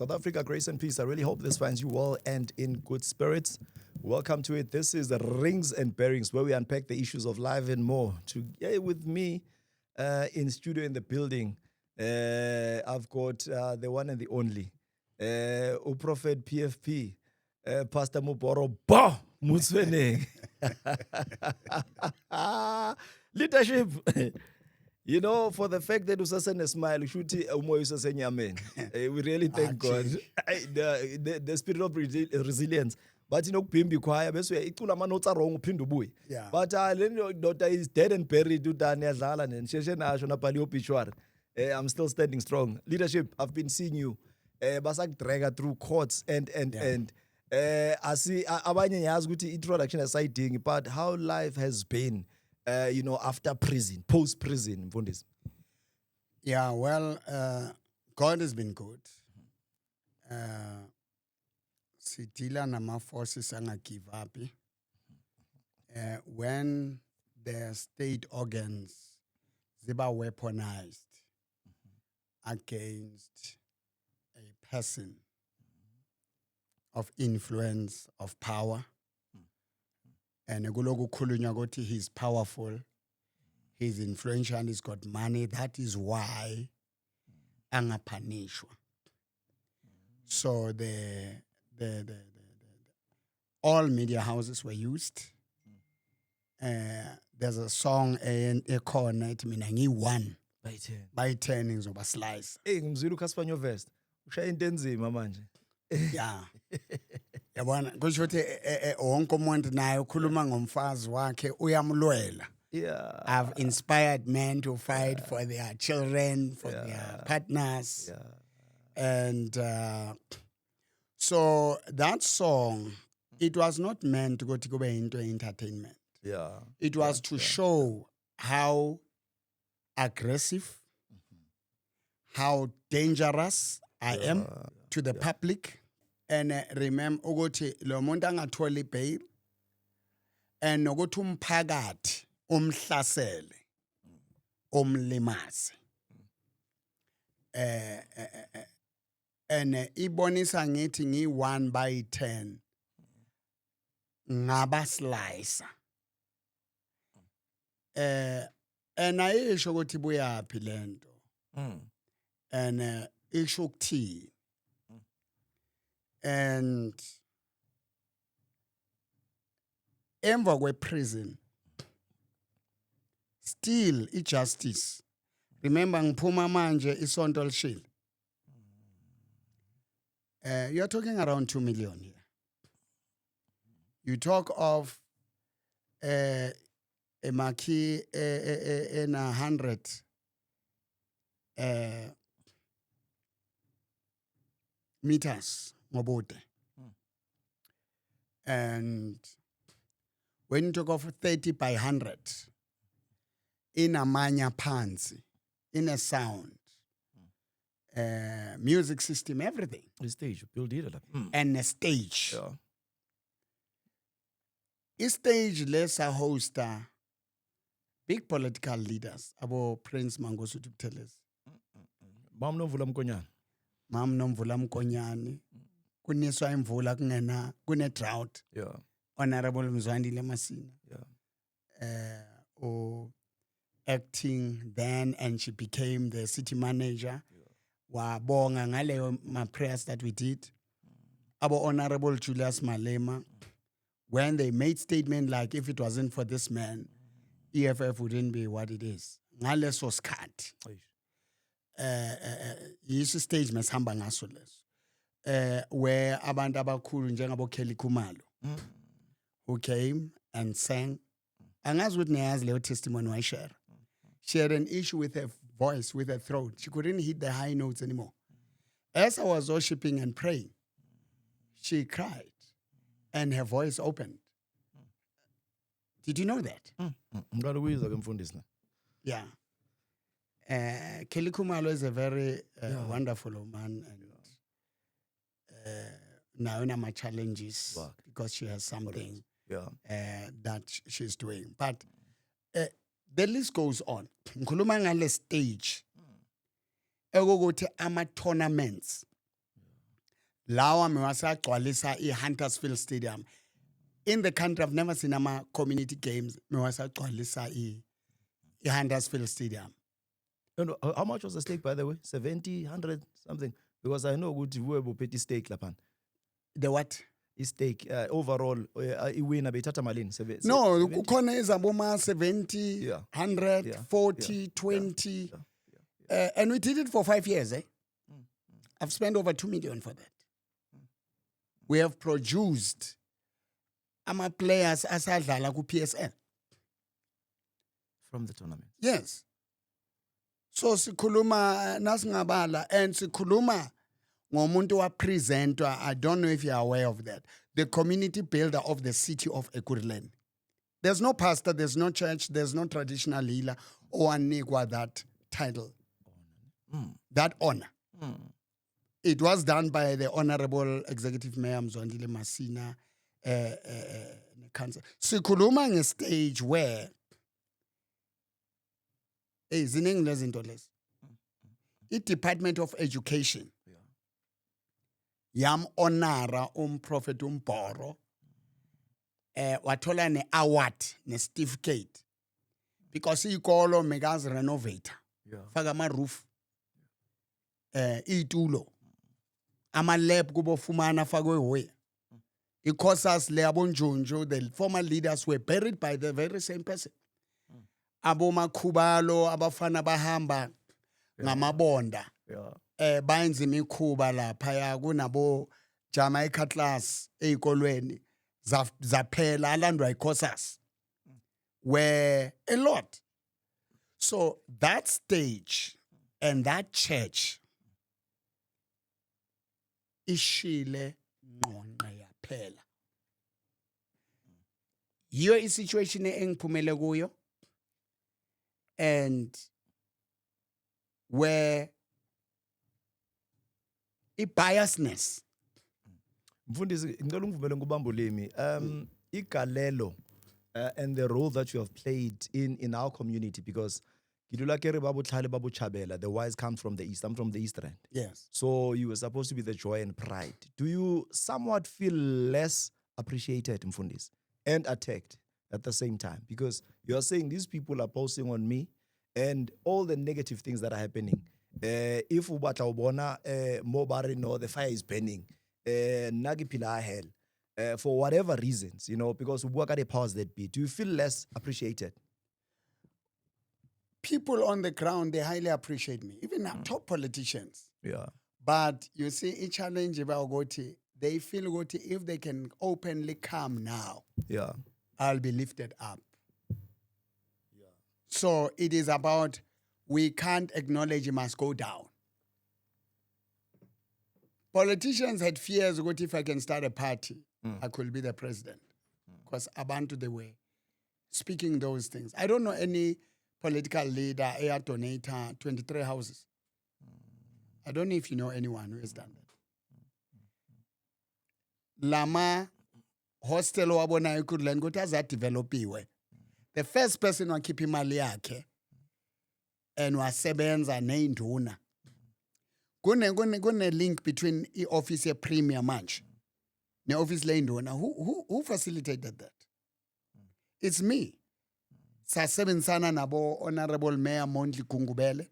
South Africa, grace and peace. I really hope this finds you well and in good spirits. Welcome to it. This is the Rings and Bearings, where we unpack the issues of life and more. Today with me in studio in the building, I've got the one and the only, Prophet PFP, Pastor Muboro Ba Mutswene. Leadership. You know, for the fact that usasene smile, shuthi umoya usasenyameni. We really thank God. The spirit of resilience. But you know, kubhimba ikhwaya bese uyayicula ama-notes wrong uphinde ubuye. But le ndoda is dead and buried udani yadlala nisheshe nasho nabhali obituary. I'm still standing strong. Leadership, I've been seeing you. Basakudrega through courts and asi abanye yazi ukuthi introduction asayidingi, but how life has been after prison, post-prison, Mfundisi. Yeah, well, God has been good. Sitila nama forces anga give up. When the state organs ziba weaponized against a person of influence, of power, and he's powerful, he's influential, he's got money. That is why angapanishwa. So the all media houses were used. There's a song in Ekhona ethi mina ngi-1 by 10 ngizoba slice. Ngimzwile uKhaspanyo Vest. Ushaya into enzima manje. Yeah. Yabona kusho ukuthi wonke umuntu naye ukhuluma ngomfazi wakhe uyamlwela. Yeah. I've inspired men to fight for their children, for their partners. Yeah. And so that song, it was not meant to go into entertainment. Yeah. It was to show how aggressive, how dangerous I am to the public. And remember, ukuthi lo muntu angatholi bail, and ukuthi umphakathi umhlasele, umlimaze. And ibonisa ngithi ngi-1 by 10 ngaba slicer. And ayisho ukuthi buyaphi lento. And isho ukuthini. And emva kwe-prison, still i-justice. Remember, ngiphuma manje isonto lishile. You're talking around 2 million here. You talk of a marquee in 100 meters ngobude. And when you talk of 30 by 100, in a manya phansi, in a sound, music system, everything. The stage, you build it up. And a stage. Yeah. A stage lesa hosta big political leaders. Abo Prince Mangosuthu Buthelezi. Mam Nomvula Mkonyane. Mam Nomvula Mkonyane. Kuniswa imvula kungena, kune drought. Yeah. Honorable Mzwandile Masina. Yeah. Acting then, and she became the city manager. Wabonga ngaleyo my prayers that we did. Abo Honorable Julius Malema, when they made statement like if it wasn't for this man, EFF wouldn't be what it is. Ngaleso skhathi. Yiso stage mesihamba ngaso leso. Where abantu abakhulu njengabo Kelly Khumalo, who came and sang. Angazi ukuthi niyazi leyo testimony wayishare. She had an issue with her voice, with her throat. She couldn't hit the high notes anymore. As I was worshiping and praying, she cried and her voice opened. Did you know that? Yeah. Kelly Khumalo is a very wonderful woman, and now in my challenges because she has something that she's doing. But the list goes on. Ngikhuluma ngale stage. Ekokuthi ama tournaments lawa mewasagcwalisa i-Huntersville Stadium. In the country, I've never seen ama community games mewasagcwalisa i-Huntersville Stadium. No, how much was the stake, by the way? 70, 100, something? Because I know good we have petty stake lapan. The what? Stake overall iwina bethatha malini? No, kukhona ezaboma 70, Yeah. 100, Yeah. 40, Yeah. 20. Yeah. And we did it for 5 years. I've spent over 2 million for that. We have produced ama-players asadlala ku-PSL. From the tournament. Yes. So sikhuluma nasingabala and sikhuluma ngomuntu wapresentwa. I don't know if you're aware of that. The community builder of the city of Ekurhuleni. There's no pastor, there's no church, there's no traditional healer owanikwa that title. That honor. It was done by the Honorable Executive Mayor Mzwandile Masina council. Sikhuluma nge-stage where ziningi lezinto lezi. I-Department of Education yam honora Prophet Mboro wathola ne-award ne-certificate because ikolo mekazi renovator faka ama-roof iy'tulo ama-lab kubofumana fakwe hoya i-courses le abonjunju, the former leaders were buried by the very same person. Abomakhubalo abafana bahamba ngamabonda bayenza imikhuba lapha kunabo Jamaica class ezikolweni zaphela alandwa i-courses were a lot. So that stage and that church ishile ngqonqe yaphela. Yiyo i-situation engiphumele kuyo and where i-biasness. Mfundisi, ngicela ungivumele ngubamba ulimi. Igalelo and the role that you have played in our community, because Kidula kere babu tlhale babu chabela, the wise come from the east. I'm from the east end. Yes. So you were supposed to be the joy and pride. Do you somewhat feel less appreciated, Mfundis, and attacked at the same time? Because you are saying these people are posting on me and all the negative things that are happening. If ubata ubona mobari no, the fire is burning. Nagipila hell. For whatever reasons, because we work at the powers that be. Do you feel less appreciated? People on the ground, they highly appreciate me, even top politicians. Yeah. But you see, a challenge about Goti, they feel Goti, if they can openly come now, Yeah. I'll be lifted up. Yeah. So it is about, we can't acknowledge he must go down. Politicians had fears, Goti, if I can start a party, I could be the president. Because Abantu, they were speaking those things. I don't know any political leader who donated 23 houses. I don't know if you know anyone who has done that. Lama hostel wabona Ekurhuleni ukuthi azadevelopiwe. The first person wakhipha imali yakhe and wasebenza neinduna. Kune link between i-office ye-Premier manje ne-office leinduna. Who facilitated that? It's me. Sasebenzisana nabo Honorable Mayor Mondli Gungubele.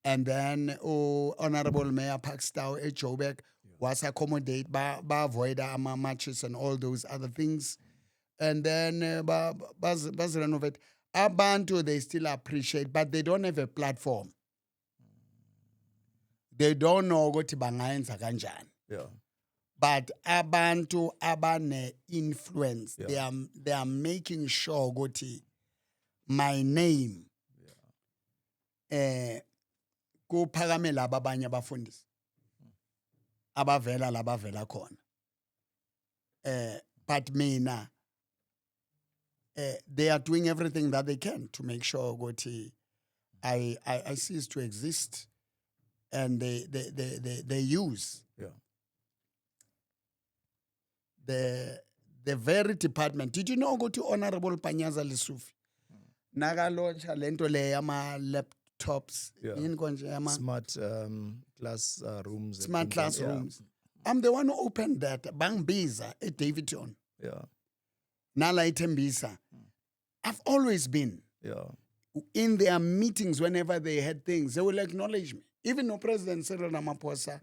And then Honorable Mayor Pakstow Joburg was accommodate ba avoid ama matches and all those other things. And then baz renovate. Abantu, they still appreciate, but they don't have a platform. They don't know ukuthi bangayenza kanjani. Yeah. But abantu abane influence, they are making sure ukuthi my name kuphakame laba abanye abafundisi abavela labavela khona. But mina they are doing everything that they can to make sure ukuthi I cease to exist, and they use the very department. Did you know ukuthi Honorable Panyaza Lesufi nakalauncha lento le ama laptops yini konje ama smart classrooms. smart classrooms. I'm the one who opened that. Bangbiza at Davidson. Yeah. Nala Itembisa. I've always been Yeah. in their meetings whenever they had things. They will acknowledge me. Even no President Cyril Ramaphosa's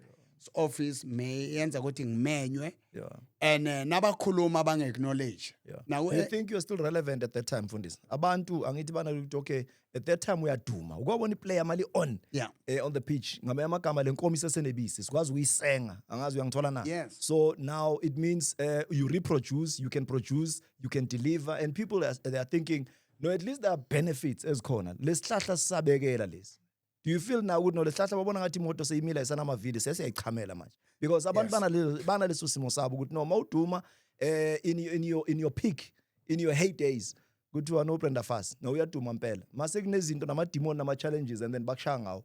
office may yenza ukuthi ngimenywe Yeah. and nabakhuluma bang acknowledge. Yeah. Now Do you think you're still relevant at that time, Fundis? Abantu angithi bana ukuthi okay, at that time uyaduma. Ukubona iplayer mali on yeah. on the pitch. Ngamanye amagama lenkomo isesenebisi. Sikwazi uyisenga. Angazi uyangithola na. Yes. So now it means you reproduce, you can produce, you can deliver, and people they are thinking, no, at least there are benefits as khona. Lesihlahla sisabekela lesi. Do you feel now ukuthi no lesihlahla babona ngathi imoto seyimila isana amavili sesiyayichamela manje? Because abantu bana leso simo sabo ukuthi no mawuduma in your peak, in your heydays, kuthiwa no Brenda Fassie. No uyaduma impela. Mase kunezinto namademon nama challenges and then bakushaya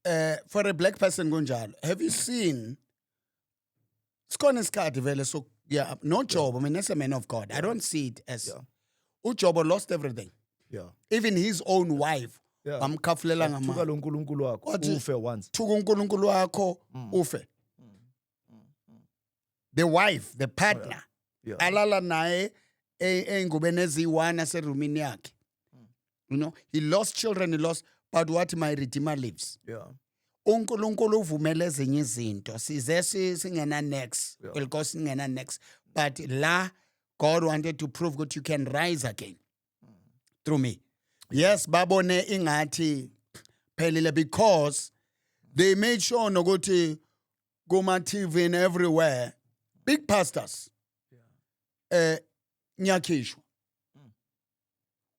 ngawo. For a black person kunjalo. Have you seen Sikhona isikhathi vele so yeah, no Job. I mean, that's a man of God. I don't see it as uJob lost everything. Yeah. Even his own wife. Yeah. Bamkhafulela Thuka ngama. lo nkulunkulu wakho ufe once. Thuka uNkulunkulu wakho ufe. The wife, the partner. Yeah. Alala naye engubeni eziyi-1 aserumini yakhe. You know, he lost children, he lost, but what my Redeemer lives. Yeah. uNkulunkulu uvumela ezinye izinto size singena next because singena next but la God wanted to prove that you can rise again through me. Yes, babone ingathi phelile because they made sure nokuthi kuma TV and everywhere big pastors nyakhishwa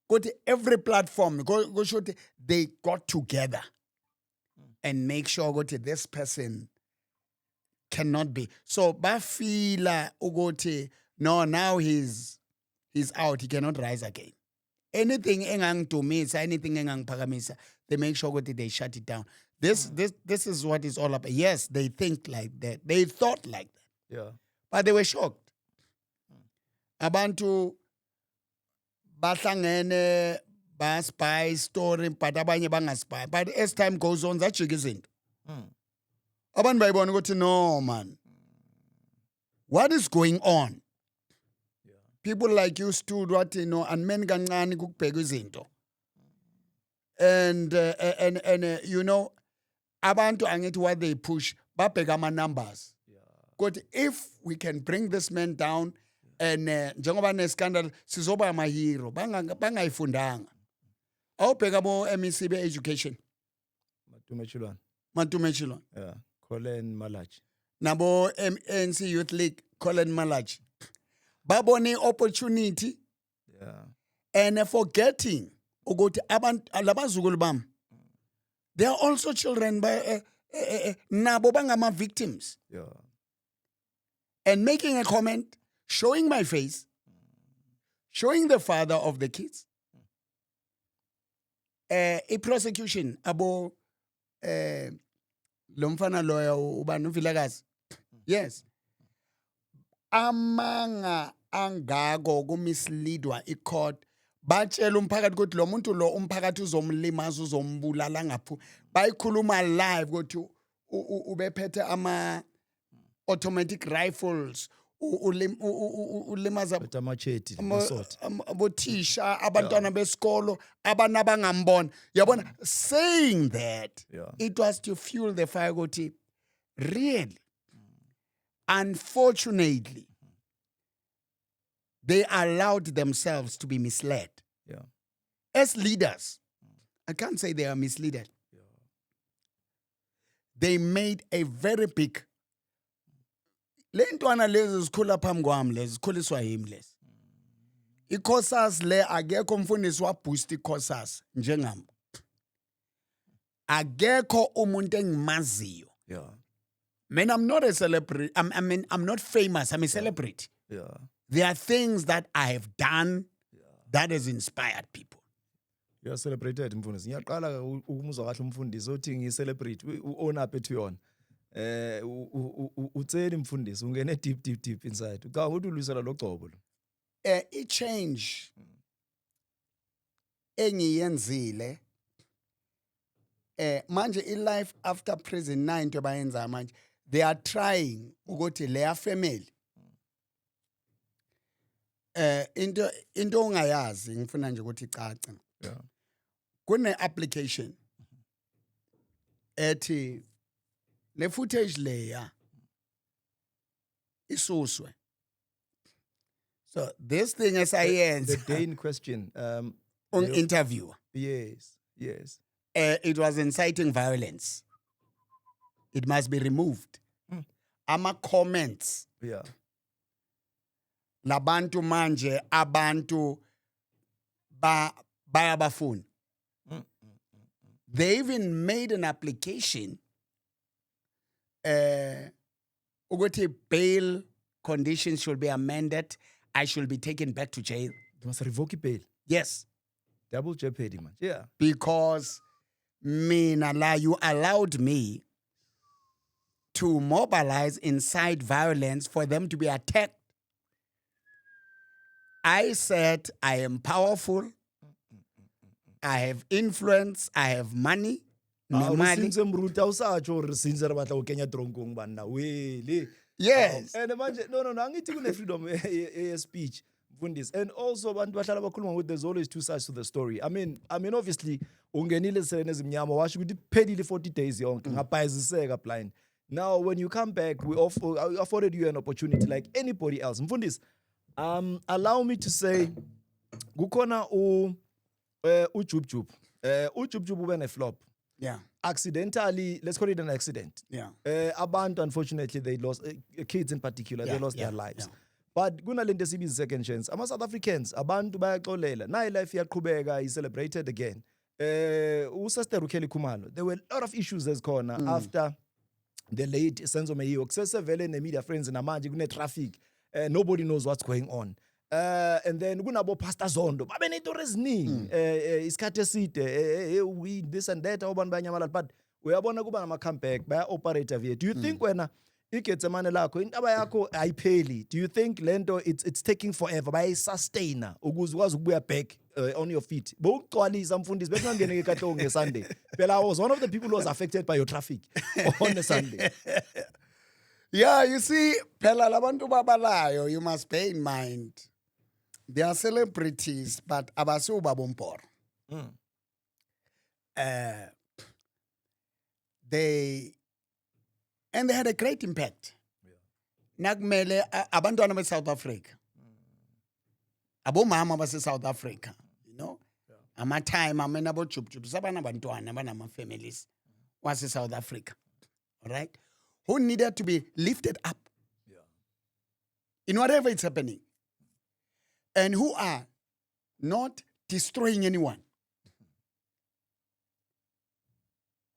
ukuthi every platform kusho ukuthi they got together and make sure ukuthi this person cannot be. So bafila ukuthi no, now he's out, he cannot rise again. Anything engangidumisa, anything engangiphakamisa, they make sure ukuthi they shut it down. This is what it's all about. Yes, they think like that. They thought like that. Yeah. But they were shocked. Abantu bahlangene ba-spy story but abanye bangaspy. But as time goes on, zajika izinto. Abantu bayibona ukuthi no man. What is going on? Yeah. People like you stood what you know and men kancane kukubheka izinto. And you know abantu angithi what they push babheka ama numbers. But if we can bring this man down and njengoba ne-scandal sizoba amahero bangayifundanga awubheka bo-MEC be-education Matumechilwana Yeah. Colin Malachi. nabo ANC Youth League Colin Malachi babone opportunity Yeah. and forgetting ukuthi abantu labazukulu bam they are also children nabo bangama victims Yeah. and making a comment, showing my face, showing the father of the kids. A prosecution abo lo mfana lawyer ubani uVilakazi. Yes. Amanga angako kumisleadwa icourt batshela umphakathi ukuthi lo muntu lo umphakathi uzomlimaza uzombulala ngaphu bayikhuluma live ukuthi ubephethe ama automatic rifles ulimaza Amacheti masort. abothisha abantwana besikolo abana bangambona yabona saying that it was to fuel the fire ukuthi really unfortunately they allowed themselves to be misled. Yeah. As leaders, I can't say they are misled. They made a very big le ntwana lezi zikhula phambi kwami lezi zikhuliswa yimi lezi iCosas le akekho mfundisi wa boost iCosas njengami akekho umuntu engimaziyo. Yeah. Man, I'm not a celebrity. I'm not famous. I'm a celebrity. Yeah. There are things that I have done that has inspired people. You are celebrated mfundisi. Ngiyaqala ukumuzwa kahle umfundisi othi ngicelebrate u-own up ethu yona. Utseli mfundisi ungene deep inside. Ucanga ukuthi ulwisela lo gcobo lo. I-change engiyenzile manje i-life after prison 9 into bayenza manje they are trying ukuthi leya family into ongayazi ngifuna nje ukuthi icace. Yeah. Kune application ethi le footage leya isuswe. So this thing The esayenza day in question, on interview, yes. it was inciting violence. It must be removed. Ama comments Yeah. labantu manje abantu bayabafuna. They even made an application ukuthi bail conditions should be amended. I should be taken back to jail. They must revoke bail. Yes, Double jeopardy, man. Yeah. because you allowed me to mobilize incite violence for them to be attacked. I said I am powerful. I have influence. I have money. Nemali. Since mruta usacho since batla ukenya tronkong bana wele. Yes. And manje no angithi kune freedom speech mfundisi. And also abantu bahlala bakhuluma ukuthi there's always two sides to the story. I mean obviously ungenile selene ezimnyama washo ukuthi phelile 40 days yonke ngabhayiziseka blind. Now when you come back we afforded you an opportunity like anybody else. Mfundisi, allow me to say kukhona uJubjub. uJubjub ube ne flop. Yeah. Accidentally, let's call it an accident. Yeah. Abantu, unfortunately, they lost, kids in particular, they lost their lives. Yeah. But kunalento sibiza second chance. Ama-South Africans, abantu bayaxolela. Nayi life iyaqhubeka, is celebrated again. Usister uKelly Khumalo, there were a lot of issues ezikhona after the late Senzo Meyiwa. Kusesevele ne-media friends namanje kune-traffic. Nobody knows what's going on. And then kunabo Pastor Zondo babe nezinto eziningi isikhathi eside we this and that abantu bayanyamala, but uyabona kuba nama comeback baya operator via. Do you think wena igetsemane lakho intaba yakho ayipheli? Do you think lento it's taking forever bayi sustainer ukuze ukwazi ukubuya back on your feet? Bowugcwalisa mfundisi bekungangene kahle ngeSunday. Phela I was one of the people who was affected by your traffic on a Sunday. Yeah, you see, phela labantu babalayo, you must bear in mind. They are celebrities, but abasiu babumpor. They had a great impact. Nagmele abantwana be South Africa. Abomama base South Africa, you know. Ama time amena bo Jubjub sabana bantwana banama families was South Africa. All right? Who needed to be lifted up in whatever is happening, and who are not destroying anyone,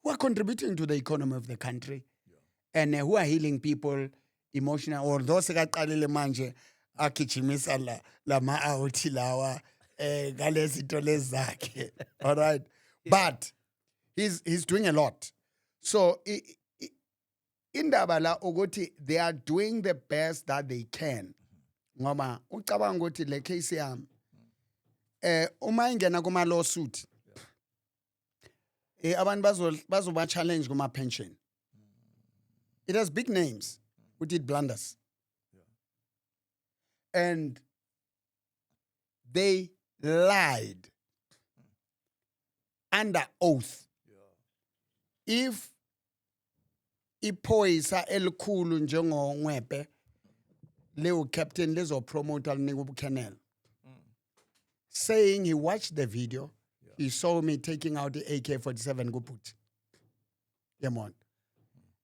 who are contributing to the economy of the country, and who are healing people emotional. Or those sekaqalile manje agijimisa la ma-out lawa ngalezinto lezi zakhe. All right, but he's doing a lot. So indaba la ukuthi they are doing the best that they can. Ngoba ucabanga ukuthi le case yami uma ingena kuma lawsuit abantu bazoba challenge kuma pension. It has big names who did blunders. And they lied under oath. If iphoyisa elikhulu njengongwephe leo captain lezo promoter linika ubukenel, saying he watched the video, he saw me taking out the AK-47 kuput. Yamon.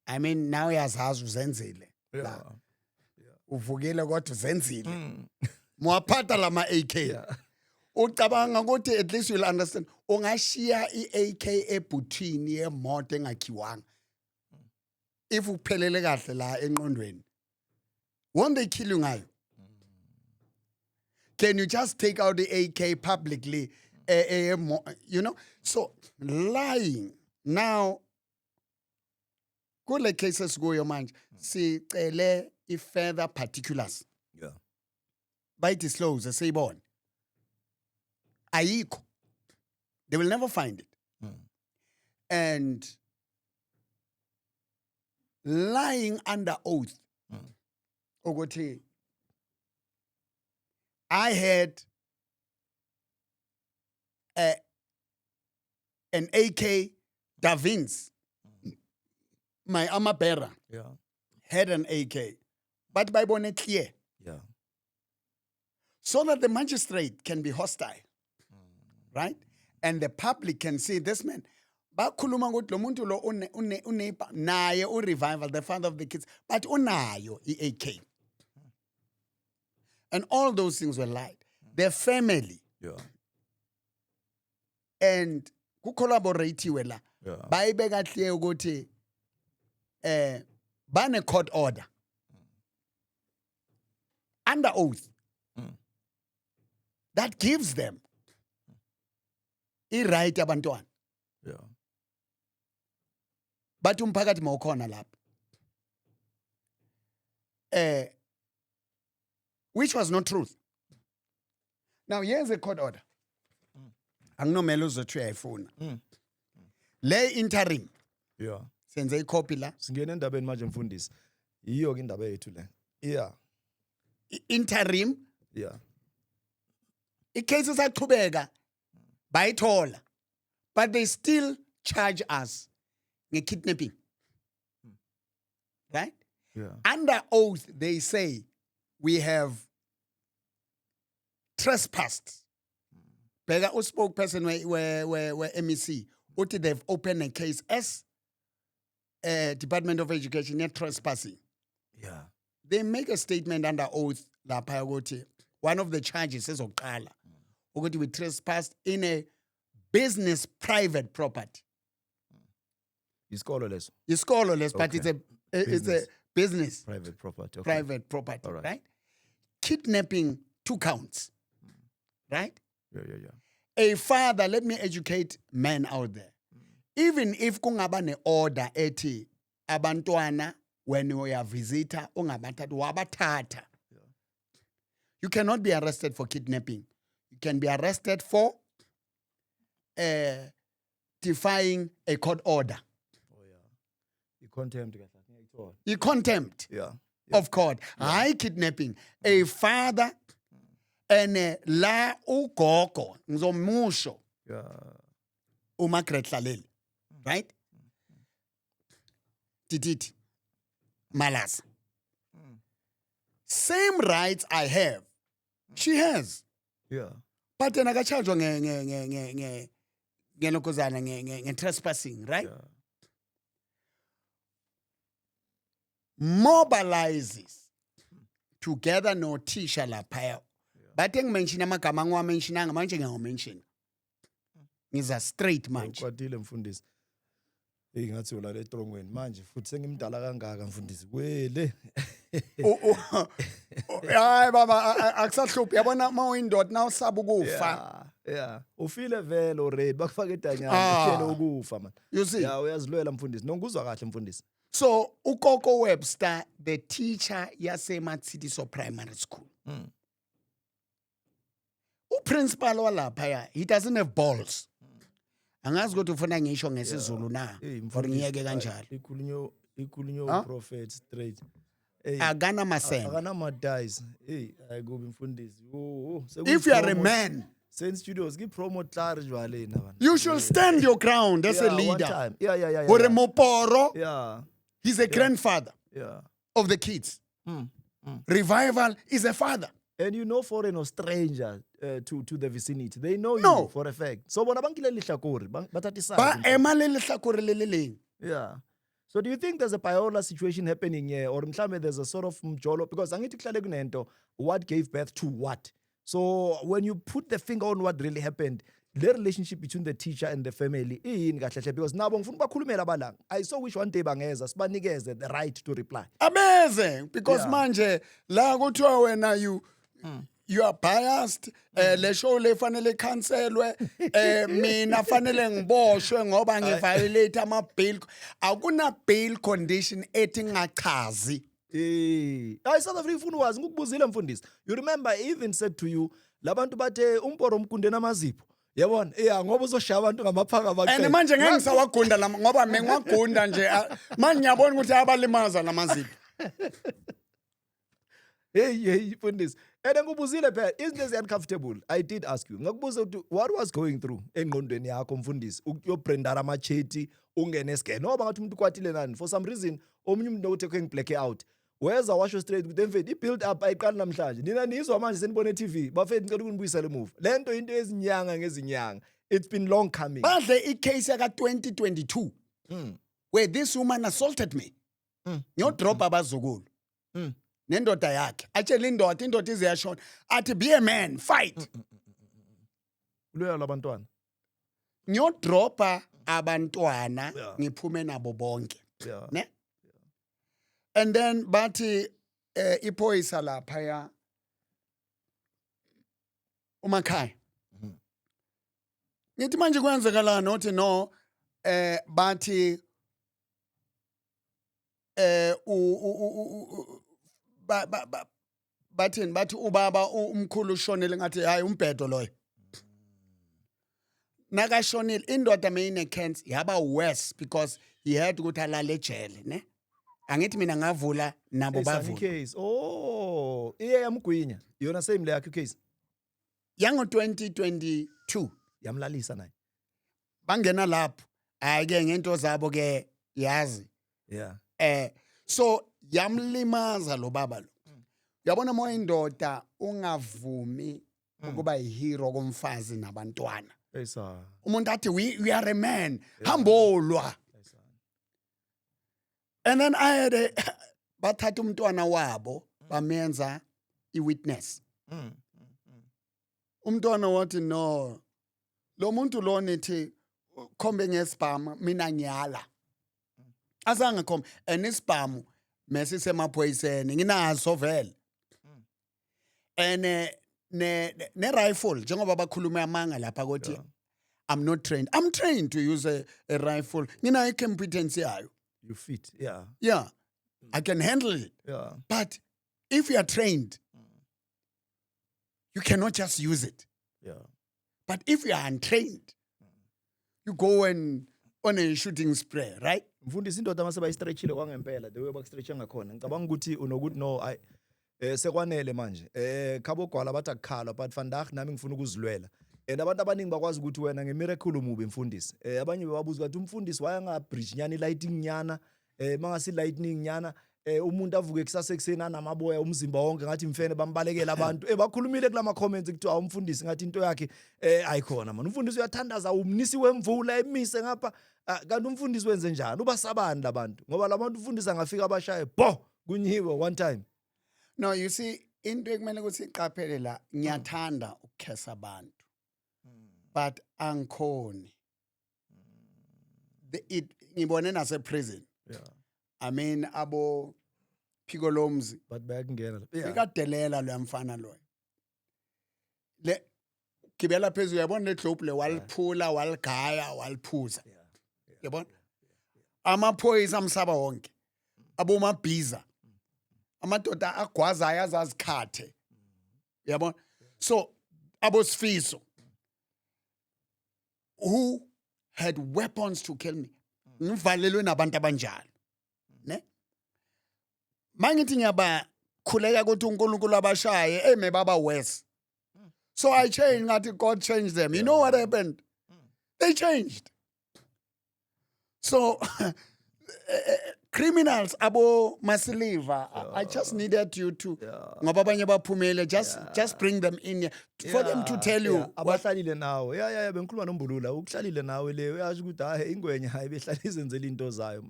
I mean, now yazazi uzenzile. Uvukile kodwa uzenzile. Mwaphatha lama AK. Ucabanga ukuthi at least you'll understand. Ungashiya i-AK ebhuthini yemoto engakhiwanga. If uphelele kahle la enqondweni, won't they kill you ngayo? Can you just take out the AK publicly? You know, so lying now. Kule cases go your mind. Sicele if further particulars. Yeah. By disclose, say born. Ayiko. They will never find it. And lying under oath ukuthi I had an AK Davins, my armor bearer Yeah. had an AK, but by bonnet clear, Yeah. so that the magistrate can be hostile, right? And the public can see this man. Bakhuluma ukuthi lo muntu lo uneighbor naye uRevival, the father of the kids, but unayo i-AK. And all those things were lied. Their family Yeah. and ku-collaborate la. Yeah. Bayibeka clear ukuthi bane court order under oath that gives them i-right abantwana. Yeah. But umphakathi mawukhona lapho. Which was not truth. Now here's a court order. Akunomela uzothi uyayifuna. Le interim Yeah. senze icopy la. Singena endabeni manje mfundisi. Yiyo ke indaba yethu le. Yeah. Interim Yeah. icase isaqhubeka bayithola, but they still charge us nge-kidnapping. Right? Yeah. Under oath, they say we have trespassed. Bega spokesperson where MEC, uthi they've opened a case as Department of Education, net trespassing. Yeah. They make a statement under oath lapha ukuthi one of the charges is oqala ukuthi we trespassed in a business private property. Isikolo leso. Isikolo less, but Okay. it's a business Private property. Okay. private property, All right. right? Kidnapping 2 counts, right? Yeah, yeah, yeah. A father, let me educate men out there. Even if kungaba ne order ethi abantwana when you are visitor ungabathatha wabathatha. You cannot be arrested for kidnapping. You can be arrested for defying a court order. Oh yeah. I-contempt kahle. Ngiyayithola. You contempt Yeah. of court. High kidnapping. A father and la ugogo ngizomusho Yeah. uMargaret Hlaleli, right? Tititi Malasa. Same rights I have, she has. Yeah. But then akachajwa ngelokuzana nge-trespassing, right? Yeah. Mobilizes together nothisha laphaya. But engimention amagama ngiwamentionanga manje ngiyawamention. Ngiza straight manje. Ukwatile mfundisi. Hey ngathi ulale etrongweni manje futhi sengimdala kangaka mfundisi. Wele. Hayi baba akusahluphi yabona mawuyindoda na usaba ukufa. Yeah. Ufile vele already bakufaka edanyana Ah. uhlele ukufa man. You see? Yeah, uyazilwela mfundisi. Nonguzwa kahle mfundisi. So uKoko Webster, the teacher yase Matsidiso Primary School. Uprincipal walapha, he doesn't have balls. Angazi ukuthi ufuna ngisho ngesizulu na or ngiyeke kanjalo. Ikhulunyo prophet straight. Hey. Akana masenge. Akana madies. Hey, ayikubi mfundisi. If you are a man, Saint Studios give promote clar jwale na bana. you should stand your ground as a One leader. time. Yeah. Hore Moporo, Yeah. he's a grandfather Yeah. of the kids. Revival is a father. And you know foreign or stranger to the vicinity. They know No. you for a fact. So bona bangile lihlakuri, bathatha Ba isandla. ema le lehlakore le le leng. Yeah. So do you think there's a Payola situation happening here or mhlambe there's a sort of mjolo because angithi kuhlale kunento what gave birth to what. So when you put the finger on what really happened, the relationship between the teacher and the family iyini kahle hle because nabo ngifuna bakhulumela abalanga. I so wish one day bangeza sibanikeze the right to reply. Amazing, because Yeah. manje la kuthiwa wena you are biased, le show le fanele cancelwe, mina fanele ngiboshwe ngoba ngiviolate ama bail. Akuna bail condition ethi ngachazi. Hayi South Africa ifuna wazi ngikubuzile mfundisi. You remember I even said to you labantu bathe umporo mkunde namazipho. Yabona? Yeah, ngoba uzoshaya abantu ngamaphaka And abaqede. manje ngeke ngisawagunda ngoba mengwagunda nje manje ngiyabona ukuthi ayabalimaza lamazipho. Hey, mfundisi. And ngikubuzile phela izinto ezi-uncomfortable. I did ask you. Ngakubuza ukuthi what was going through engqondweni yakho mfundisi ukuyobrandara ama-chatty ungene escan. Ngoba ngathi umuntu kwatile nani. For some reason omunye umuntu nokuthi ngiblack out. Weza washo straight ukuthi mfethu i-build up ayiqali namhlanje. Nina nizwa manje senibone TV. Bafethu ngicela ukunibuyisela emuva. Lento into ezinyanga ngezinyanga. It's been long coming. Badle icase yaka 2022 where this woman assaulted me. Ngiyodrop abazukulu. Nendoda yakhe. Atshela indoda ize yashona. Athi be a man, fight. Loyal abantwana. Ngiyodropa abantwana Yeah. ngiphume nabo bonke. Yeah. Ne? And then bathi iphoyisa lapha ya uMakhaya. Ngithi manje kwenzekalana uthi no bathi bathi ubaba umkhulu ushonile ngathi hayi umbhedo loyo. Nakashonile indoda mayine cancer yaba worse because he had ukuthi alale ejele ne. Angithi mina ngavula nabo Sunny bavula. case. Oh, iye yamgwinya. Yona same le yakhe case. Yango 2022 Yamlalisa naye. bangena lapho hayi ke ngento zabo ke yazi. Yeah. So yamlimaza lo baba lo. Uyabona moya indoda ungavumi ukuba ihero komfazi nabantwana. Hey sir. Umuntu athi we are a man. Hambolwa. And then I had bathatha umntwana wabo bamenza iwitness. Umntwana wathi no. Lo muntu lo nithi khombe ngesibhamu mina ngiyala. Azange khombe enisibhamu mase semaphoyiseni nginazo vele. And ne rifle njengoba bakhuluma amanga lapha ukuthi I'm not trained. I'm trained to use a rifle. Ngina competence yayo. You fit. Yeah. Yeah. I can handle it. Yeah. But if you are trained, you cannot just use it. Yeah. But if you are untrained, you go and on a shooting spray, right? Mfundisi indoda mase bayistretchile kwangempela the way bakustretcha ngakhona. Ngicabanga ukuthi unokuthi no I sekwanele manje. Khabo gwala bathi akukhala but vandag nami ngifuna ukuzilwela. And abantu abaningi bakwazi ukuthi wena ngemiracle umubi mfundisi. Abanye bebabuza ukuthi umfundisi waya bridge nyana lighting nyana mangasi lightning nyana umuntu avuke kusasa ekseni anamaboya umzimba wonke ngathi mfene bambalekela abantu bakhulumile kulama comments ukuthi umfundisi ngathi into yakhe ayikhona man umfundisi uyathandaza umnisi wemvula emise ngapha kanti umfundisi wenze njani ubasabani labantu ngoba labantu umfundisi angafika abashaye bo kunyiwe one time. No, you see, into ekumele ukuthi iqaphele la ngiyathanda ukukhesa abantu. But angikhoni. Ngibone nase prison. Yeah. I mean abo Phiko Lomzi But bayakungena. Yeah. bekadelela lo mfana lo. Le gibela phezulu yabona le globe le waliphula waligaya waliphuza. Yabona? Amaphoyisa amsaba wonke. Abomabhiza. Amadoda agwaza ayazazikhathe. Yabona? So abosifiso who had weapons to kill me. Ngivalelwe nabantu abanjalo. Ne? Mangithi ngiyaba khuleka ukuthi uNkulunkulu abashaye baba worse. So I changed ngathi God changed them. You know what happened? They changed. So criminals abo masiliva I just needed you to ngoba abanye baphumele just bring them in here for them to tell you abahlalile nawe yeah bengikhuluma nombulula ukuhlalile nawe le uyasho ukuthi hayi ingwenya hayi behlala izenzela into zayo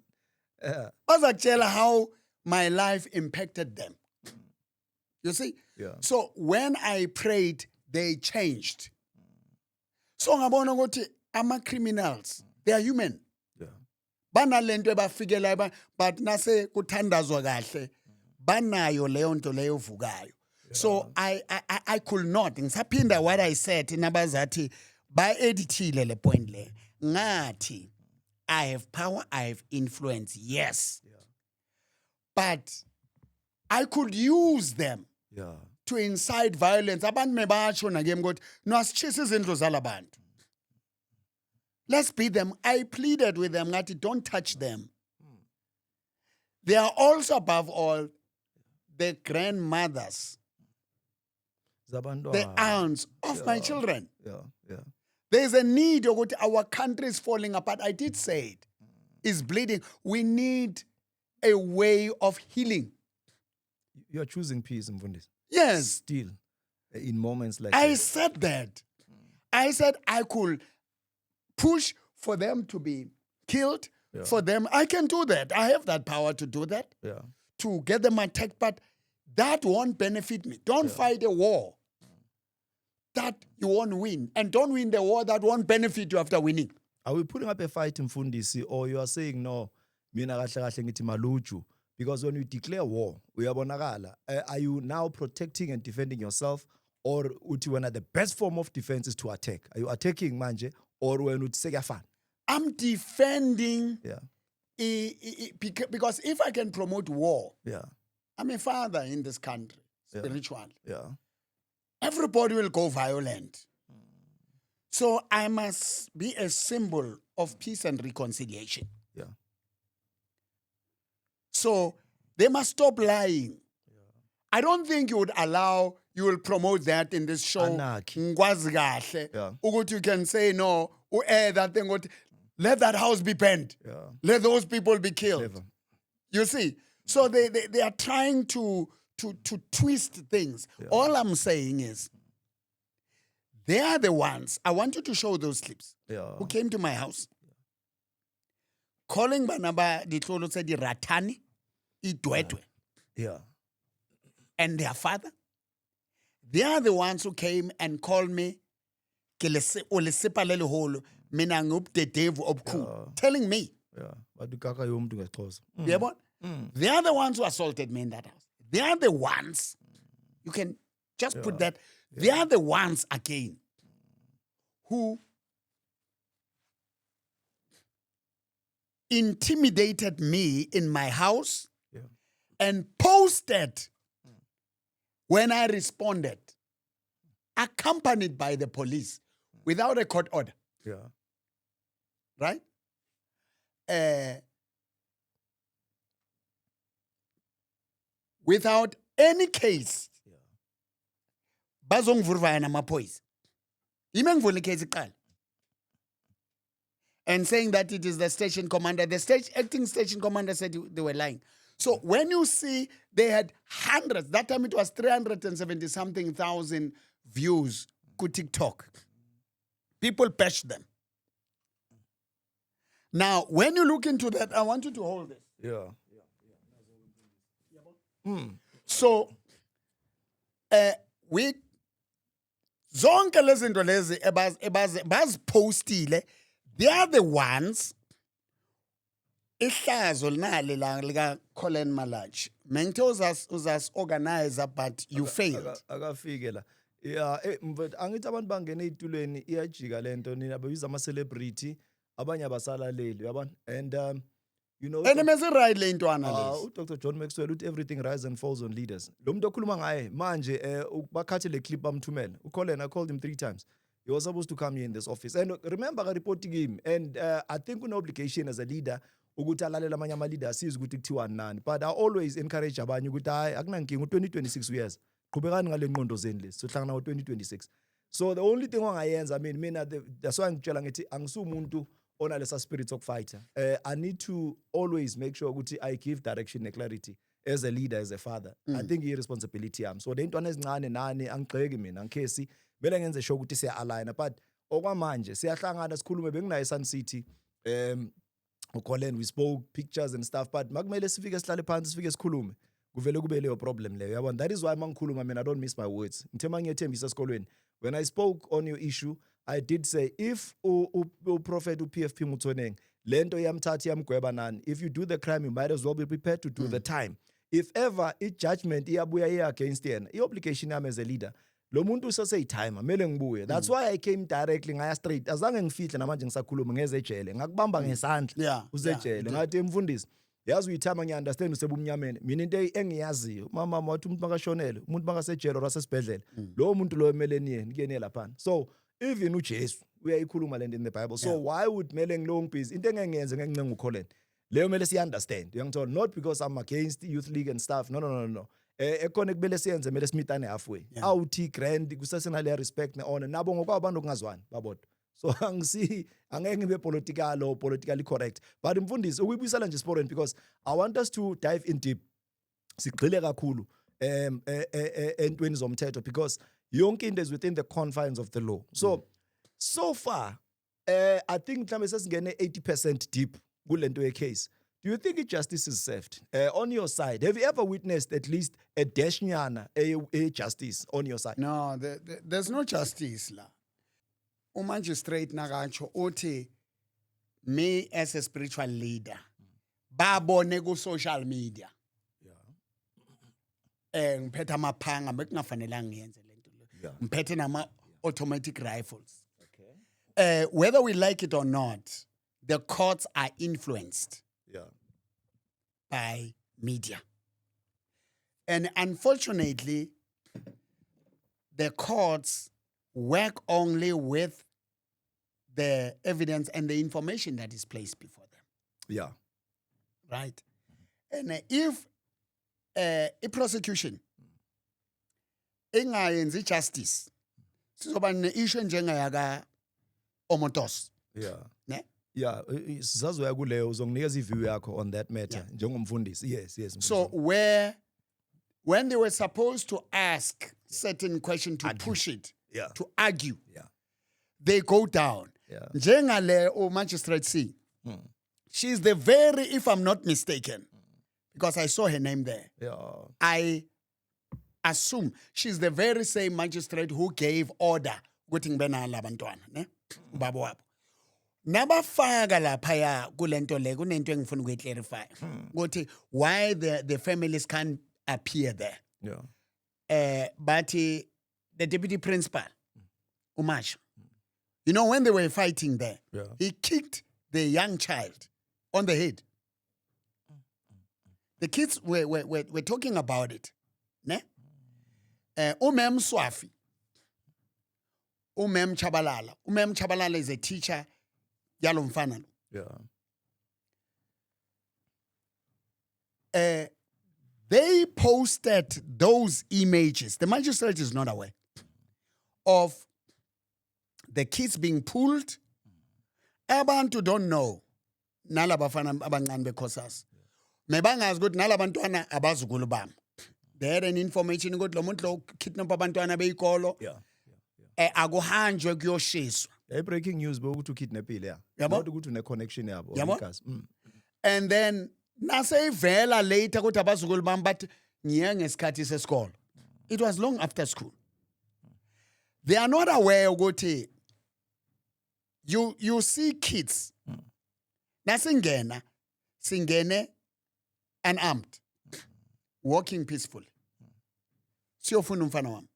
bazakutshela how my life impacted them. You see? Yeah. So when I prayed they changed. So ngabona ukuthi ama criminals they are human. Banalento ebafikela but nase kuthandazwa kahle banayo leyo nto leyo vukayo. So I could not ngisaphinda what I said nabazathi ba editile le point le ngathi I have power, I have influence, yes. But I could use them to incite violence. Abantu mebatsho na game ukuthi no asitshisa izindlu zalabantu. Let's beat them. I pleaded with them, Ngati, don't touch them. They are also, above all, the grandmothers, the aunts of my children. Yeah. There's a need. Our country is falling apart. I did say it. It's bleeding. We need a way of healing. You are choosing peace, Mfundisi. Yes. Still, in moments like I that. said that. I said I could push for them to be killed. Yeah. For them, I can do that. I have that power to do that, Yeah. to get them attacked, but that won't benefit me. Don't fight a war that you won't win. And don't win the war that won't benefit you after winning. Are we putting up a fight, Mfundisi, or you are saying no, mina kahle kahle ngithi maluju? Because when you declare war, uyabonakala, are you now protecting and defending yourself, or uthi wena the best form of defense is to attack? Are you attacking manje, or when uthi sekuyafana? I'm defending Yeah. because if I can promote war, Yeah. I'm a father in this country, spiritually. Yeah. Everybody will go violent. So I must be a symbol of peace and reconciliation. Yeah. So they must stop lying. I don't think you will promote that in this show. Anarchy. Ngikwazi kahle. Yeah. Ukuthi you can say no, that thing, let that house be burned. Yeah. Let those people be killed. Never. You see? So they are trying to twist things. Yeah. All I'm saying is, they are the ones, I want you to show those clips, Yeah. who came to my house, calling Banaba Ditlolo said the Ratani, Idwetwe, Yeah. and their father. They are the ones who came and called me, telling me. Yeah. Badukaka yomuntu ngesixhosa. Yebo? They are the ones who assaulted me in that house. They are the ones, you can just put that, they are the ones again who intimidated me in my house and posted when I responded, accompanied by the police without a court order. Yeah. Right? Without any case, bazongivurvaya namaphoyisa. Yimi engivula icase iqala. And saying that it is the station commander, the acting station commander said they were lying. So when you see they had hundreds, that time it was 370 something thousand views to TikTok. People bashed them. Now, when you look into that, I want you to hold this. Yeah. So, we zonke lezi zinto lezi bazipostile, they are the ones ihlazo linale la lika Colin Malach. Mengithe uzas organizer but you failed. Akafike la. Yeah, but angithi abantu bangena ezitulweni iyajika lento nina babiza ama celebrity abanye abasalaleli yabona and you know And mase right le intwana lezi. Dr. John Maxwell uthi everything rises and falls on leaders. Lo muntu okhuluma ngaye manje bakhathi le clip bamthumela. UColin, I called him 3 times. He was supposed to come here in this office. And remember I reporting him and I think une obligation as a leader ukuthi alalela amanye ama leaders siza ukuthi kuthiwa nani. But I always encourage abanye ukuthi hayi akunankinga u2026 years. Qhubekani ngale ngqondo zeni lezi. Sohlangana ngo2026. So the only thing wangayenza mina that's why ngitshela ngithi angisumuntu onalesa spirit of fighter. I need to always make sure ukuthi I give direction and clarity as a leader, as a father. I think i responsibility yami. So the intwana ezincane nani angigxeki mina angkhesi bele ngenze sure ukuthi siya align but okwamanje siyahlangana sikhulume benginayo Sun City uColin we spoke pictures and stuff but makumele sifike sihlale phansi sifike sikhulume kuvele kube leyo problem leyo yabona that is why mangikhuluma mina I don't miss my words ngithe mangiyethembisa esikolweni when I spoke on your issue I did say if prophet uPFP Mutsoneng lento yamthatha yamgweba nani if you do the crime you might as well be prepared to do the time if ever I judgment iyabuya against yena I obligation yami as a leader lo muntu usaseyitime mele ngibuye that's why I came directly ngaya straight azange ngifihle namanje ngisakhuluma ngeze ejele ngakubamba ngesandla usejele ngathi emfundisi yazi uyithama ngiunderstand usebumnyameni mina into engiyaziyo mama wathi umuntu makashonele umuntu makasejele or asesibhedlela lo muntu lo emeleni yena kuyene lapha so even uJesu uyayikhuluma lento in the Bible. So why would mele ngilong busy into engengenze ngencenga uKholeni leyo mele si understand uyangithola, not because I'm against youth league and stuff, no. Ekhona kumele siyenze, mele simitane halfway. Awuthi grand kusesenale respect ne honor nabo ngokwabantu okungazwani babodwa. So angeke ngibe political or politically correct, but mfundisi ukuyibuyisela nje sporweni, because I want us to dive in deep, sigxile kakhulu entweni zomthetho, because yonke into is within the confines of the law. So far I think mhlambe sesingene 80% deep kulento ye case. Do you think justice is served? On your side, have you ever witnessed at least a dashnyana a justice on your side? No, there's no justice la. Magistrate nakacho uthi me as a spiritual leader babone ku social media. Ngiphethe amaphanga bekungafanelanga ngiyenze lento le. Ngiphethe nama automatic rifles. Whether we like it or not, the courts are influenced by media. And unfortunately, the courts work only with the evidence and the information that is placed before them. Yeah. Right? And if a prosecution ingayenzi justice, sizoba ne-issue njengayaka Omotos. Ne? Yeah, sizazoya kuleyo uzonginikeza iview yakho on that matter njengomfundisi. Yes. So when they were supposed to ask certain question to push it, to argue, they go down. Njengale o magistrate C, she's the very, if I'm not mistaken, because I saw her name there, I assume she's the very same magistrate who gave order ukuthi ngibena labantwana, ne? Ubaba wabo. Nabafaka lapha kulento le kunento engifuna ukuyiclarify ukuthi why the families can't appear there. But the deputy principal Umasha, you know, when they were fighting there, he kicked the young child on the head. The kids were talking about it. Ne? Umem Swafi, Umem Chabalala is a teacher. Yalomfana. They posted those images. The magistrate is not aware of the kids being pulled. Abantu don't know. Nalabafana abancane bekhosas. Mebangazi ukuthi nalabantwana abazukulu bami. They had an information ukuthi lo muntu lo kidnap abantwana beyikolo. Akuhanjwe kuyoshiswa. Breaking news bokuthi ukidnapile not ukuthi une connection yabo. And then naseyivela later ukuthi abazukulu bami bathi ngiye ngesikhathi sesikolo. It was long after school. They are not aware ukuthi you see kids nasingena singene unarmed, walking peacefully. Siyofuna umfana wami.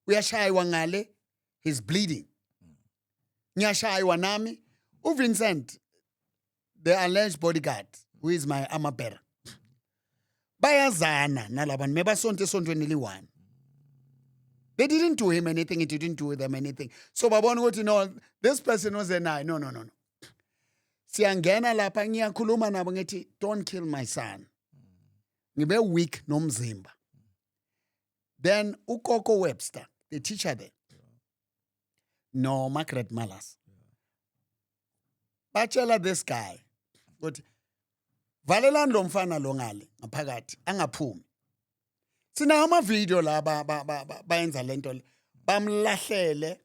Uyashaywa ngale, he's bleeding. Ngiyashaywa nami. Vincent, the alleged bodyguard, who is my armor bearer, bayazana nalaban mebasonto esontweni liwani. They didn't do him anything, it didn't do them anything. So babona ukuthi no, this person was a no. Siyangena lapha ngiyakhuluma nabo ngithi don't kill my son. Ngibe weak nomzimba. Then uKoko Webster, the teacher there, no Margaret Malas, bachelor this guy, but valelani lo mfana lo ngale ngaphakathi angaphumi. Sina ama video la bayenza lento le bamlahlele.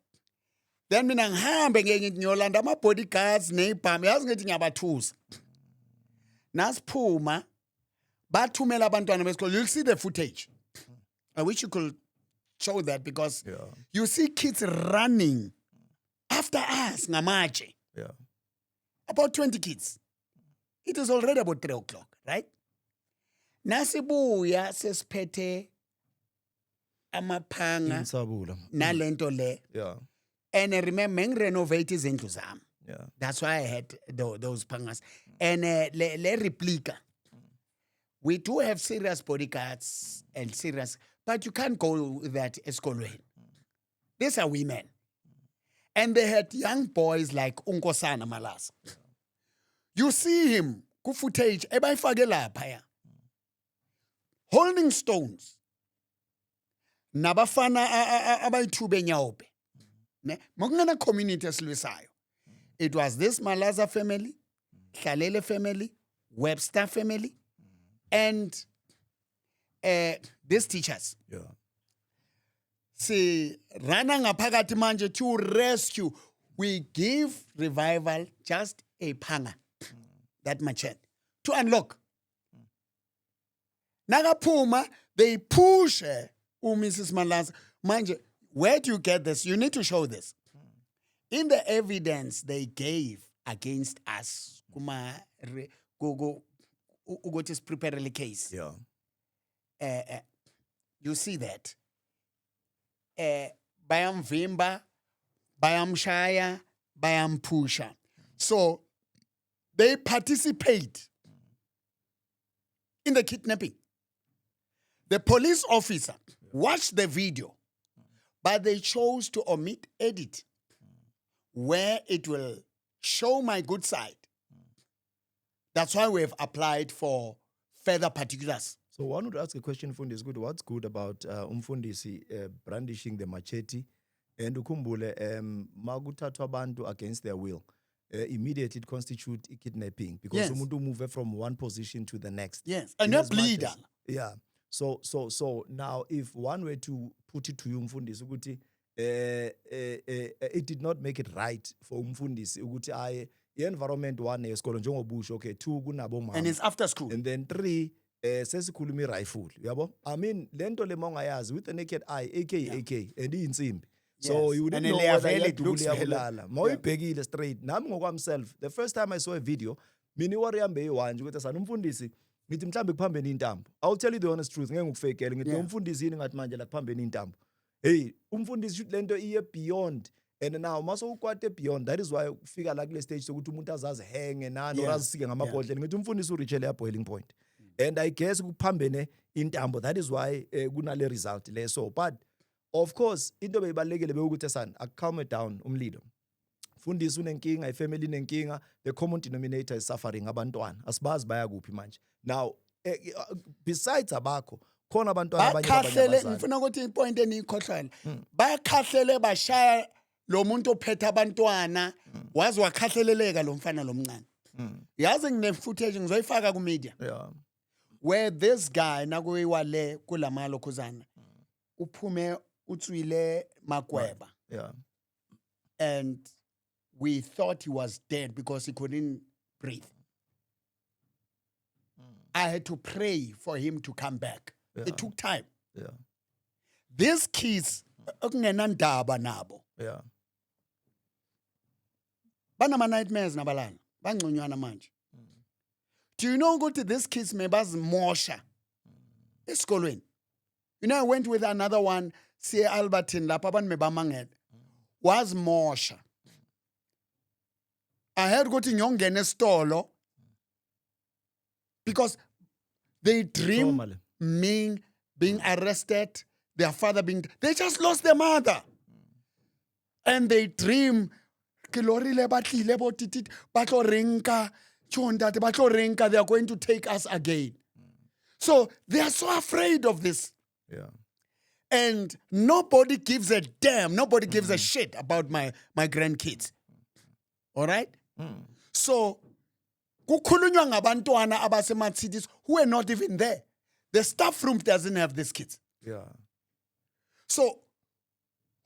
Then mina ngihambe ngeke ngiyolanda ama bodyguards nezibhamu yazi ngithi ngiyabathusa. Nasiphuma bathumela abantwana besikolo. You'll see the footage. I wish you could show that because you see kids running after us ngamatshe. About 20 kids. It is already about 3 o'clock, right? Nasibuya sesiphethe amaphanga nalento le. And I remember renovate izindlu zami. That's why I had those pangas. And le replica. We do have serious bodyguards and serious, but you can't go with that escolwen. These are women. And they had young boys like Unkosana Malasa. You see him, ku footage, ebayifake lapha ya. Holding stones. Nabafana abayi-2 benyawube. Ne? Makungena community esilwisayo. It was this Malaza family, Hlalele family, Webster family, and these teachers. Yeah. Si rana ngaphakathi manje to rescue. We give Revival just a panga, that machete, to unlock. Nagaphuma, they push Mrs. Malaza. Manje, where do you get this? You need to show this. In the evidence they gave against us, go this preparatory case. Yeah. You see that. Bayam Vimba, Bayam Shaya, Bayam Pusha. So they participate in the kidnapping. The police officer watched the video, but they chose to omit edit where it will show my good side. That's why we have applied for further particulars. So one would ask a question, Fundis. Good. What's good about Umfundisi brandishing the machete and ukhumbule makuthathwa abantu against their will? Immediately it constitutes kidnapping because Yes. umuntu move from one position to the next. Yes, and In you're as much bleeder. as- Yeah. So now if one were to put it to you, Mfundisi, ukuthi it did not make it right for Umfundisi ukuthi aye environment 1 yesikolo njengobusho, okay, 2 kunabo mama. And it's after school. And then 3 sesikhuluma irifle, yabo? I mean lento le mongayazi with the naked eye AK and iyinsimbi. So Yes. you wouldn't And know Leah whether Vele, it iyadula looks very- iyabulala. Mawuyibhekile straight. Nami ngokwamself, the first time I saw a video, mina iwari yami beyi-1 ukuthi asana umfundisi ngithi mhlambe kuphambene intambo. I'll tell you the honest truth, ngeke ngikufakele ngithi Yeah. umfundisi yini ngathi manje la kuphambene intambo. Hey, umfundisi shoot lento iye beyond. And now maso ukwate beyond, that is why ufika la kule stage sokuthi umuntu azazi henge nani Yeah. or azisike ngamabhodlela ngithi umfundisi urichele ya boiling point. And I guess kuphambene intambo, that is why kunale result le. So but of course into beyibalekile bekuthi sana calm down umlilo. Fundisi unenkinga, ifamily inenkinga, the common denominator is suffering, abantwana asibazi baya kuphi manje. Now besides abakho khona abantwana abanye Bakhahlele, abazali. ngifuna ukuthi ipoint eniyikhohlwela. Bakhahlele bashaya lo muntu ophethe abantwana, wazi wakhahleleleka lo mfana lomncane. Yazi ngine footage ngizoyifaka ku media. Yeah. Where this guy nakuyiwale kulamalo khuzana. Uphume utswile magweba. Yeah. And we thought he was dead because he couldn't breathe. I had to pray for him to come back. Yeah. It took time. Yeah. These kids, okungenandaba nabo, Yeah. banama nightmares nabalana, bangconywana manje. Do you know ukuthi these kids mebazimosha esikolweni? You know, I went with another one, siye Albertine lapha abantu mebamangela. Wazimosha. I heard ukuthi nyongena esitolo because they dream Normally. me being arrested, their father being, they just lost their mother. And they dream, ke lori le batlile bo titit, ba tlo renka, chontate, ba tlo renka, they are going to take us again. So they are so afraid of this. Yeah. And nobody gives a damn, nobody gives a shit about my grandkids. All right? So, kukhulunywa ngabantwana abasema-cities who are not even there. The staff room doesn't have these kids. Yeah. So,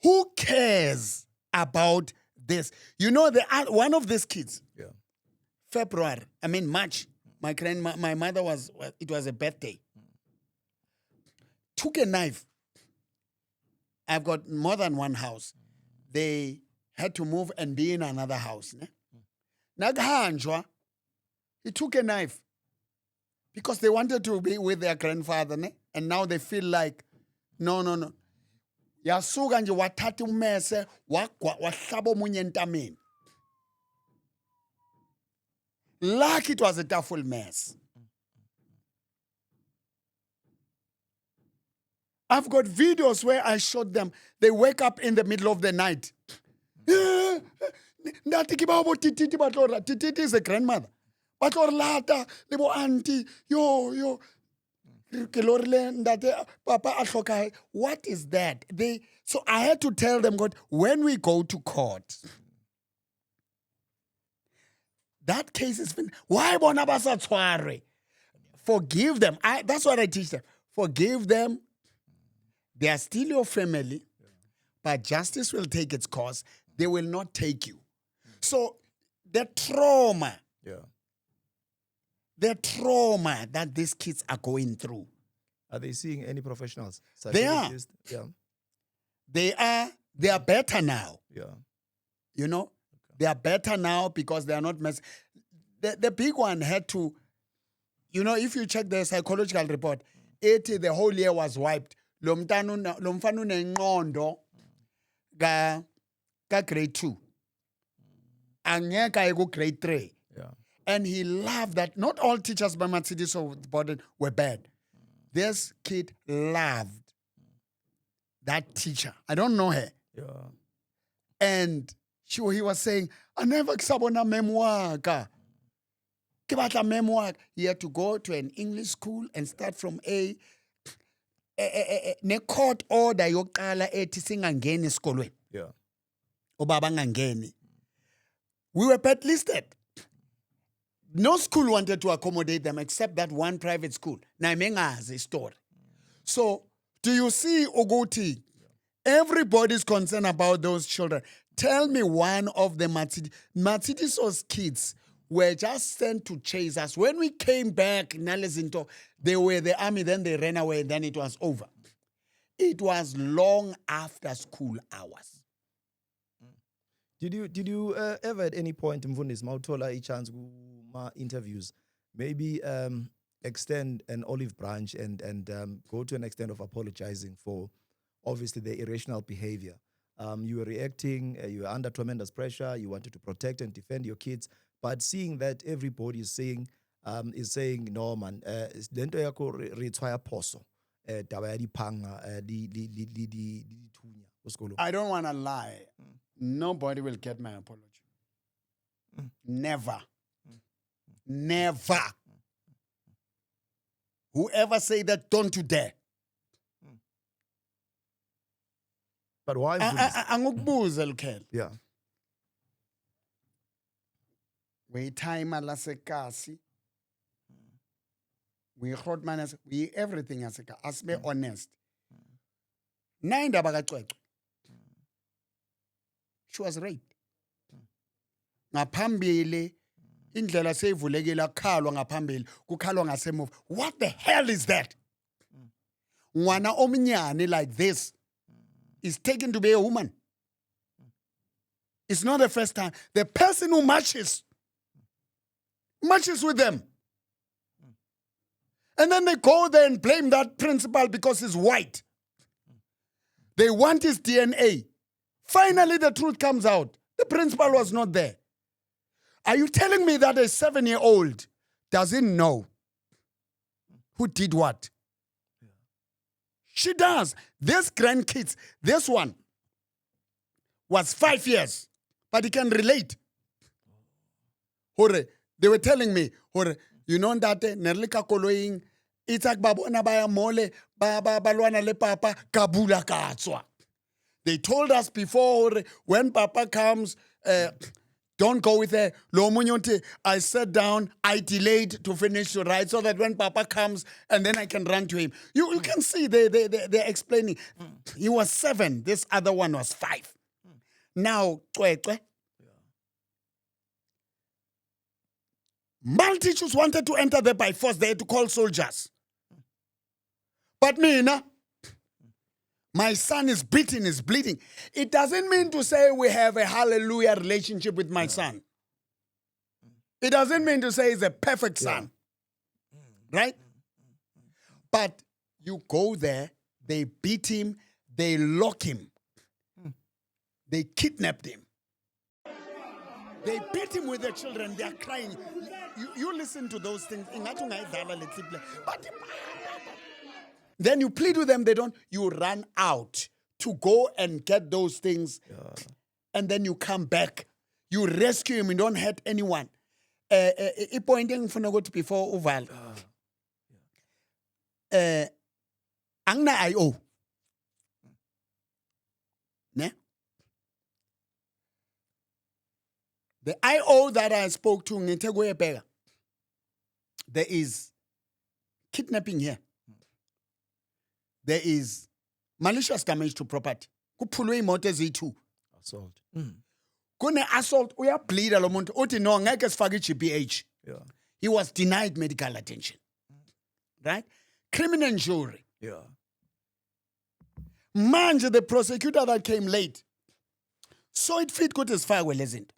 who cares about this? You know, one of these kids, Yeah. March, my mother it was a birthday. Took a knife. I've got more than one house. They had to move and be in another house. Ne? Naghanjwa, he took a knife because they wanted to be with their grandfather, ne? And now they feel like, no. Yasuka nje wathatha ummese wahlaba omunye entameni. Like it was a duffel mess. I've got videos where I shot them. They wake up in the middle of the night. Ndati ke ba bo tititi ba tlo ra. Tititi is a grandmother. Ba tlo re lata le bo auntie. Yo. Ke lo re le ndate papa a hloka. What is that? So I had to tell them, God, when we go to court, that case is finished. Why bona ba sa tshware? Forgive them. That's what I teach them. Forgive them. They are still your family, but justice will take its course. They will not take you. So the trauma that these kids are going through. Are they seeing any professionals? They are. Psychologists? Yeah. They are better now. Yeah. You know, they are better now because they are not the big one had to, you know, if you check the psychological report, the whole year was wiped. Lo mfana unengqondo ka grade 2. Angeka aye ku grade 3. Yeah. And he loved that. Not all teachers by Matshidiso Borden were bad. This kid loved that teacher. I don't know her. Yeah. And he was saying, I never sabona memoir. He had to go to an English school and start from A. Ne court order yokuqala ethi singangeni esikolweni. Yeah. Ubaba ngangeni. We were blacklisted. No school wanted to accommodate them except that one private school. Na mengazi story. So, do you see Ogoti? Everybody's concerned about those children. Tell me one of the Matsidiso's kids were just sent to chase us. When we came back, Nalezinto, they were the army, then they ran away, and then it was over. It was long after school hours. Did you ever at any point, Mfundisi, mawuthola a chance ma interviews, maybe extend an olive branch and go to an extent of apologizing for obviously the irrational behavior? You were reacting, you were under tremendous pressure, you wanted to protect and defend your kids, but seeing that everybody is saying no man, lento yakho re tshwaya phoso taba ya diphanga di thunya ko sekolong. I don't want to lie. Nobody will get my apology. Never. Never. Whoever say that, don't you dare. But why? Angikubuze Lukhele. Yeah. We time alasekasi. We hotman, we everything as be honest. Nine dabagacwecwe. She was raped. Ngaphambili indlela seyivulekile akukhalwa ngaphambili kukhalwa ngasemuva. What the hell is that? Ngwana omnyane like this is taken to be a woman. It's not the first time. The person who marches with them. And then they go there and blame that principal because he's white. They want his DNA. Finally, the truth comes out. The principal was not there. Are you telling me that a 7-year-old doesn't know who did what? She does. This grandkids, this one was 5 years, but he can relate. Hore, they were telling me, hore, you know that nerlika koloing itak babona baya mole ba balwana le papa kabula katswa. They told us before when Papa comes, don't go with her. I sat down, I delayed to finish to write so that when Papa comes and then I can run to him. You can see they're explaining. He was 7, this other one was 5. Now, multitudes wanted to enter there by force. They had to call soldiers. But me, my son is beaten, is bleeding. It doesn't mean to say we have a hallelujah relationship with my son. It doesn't mean to say he's a perfect son. Right? But you go there, they beat him, they lock him. They kidnapped him. They beat him with the children, they are crying. You listen to those things. But then you plead with them, they don't. You run out to go and get those things. and then you come back. You rescue him, you don't hurt anyone. Point engifuna ukuthi before uvala. Angna IO. Ne? The IO that I spoke to ngithe kuye bheka. There is kidnapping here. There is malicious damage to property. Kuphulwe imoto eziyi2. Assault. Kune assault uyableeda lo muntu uthi no ngeke sifake iGBH. Yeah. He was denied medical attention. Right? Criminal injury. Yeah. Manje the prosecutor that came late so it fit ukuthi sifakwe lezinto.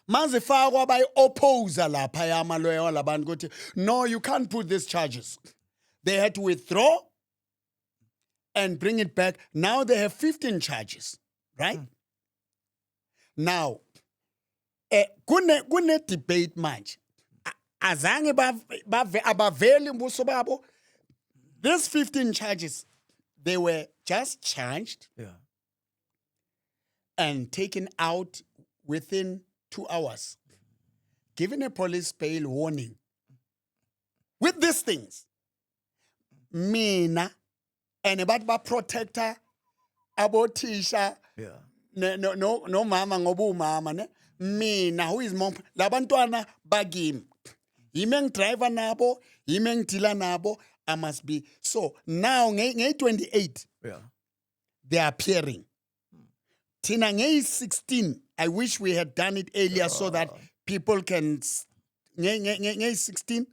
Manje fakwa bayi-oppose lapha yamalawyer walabantu ukuthi no, you can't put these charges. They had to withdraw and bring it back. Now they have 15 charges, right? Now, kune debate manje. Azange abaveli imbuso babo. These 15 charges, they were just charged and taken out within 2 hours. Given a police bail warning. With these things, mina and about ba protector, abothisha, no mama ngobu mama ne. Mina who is mom labantwana bagim. Yimeng driver nabo, yimeng dealer nabo. I must be so now. Ngay 28, they are appearing. Tina ngay 16. I wish we had done it earlier so that people can. Ngay 16.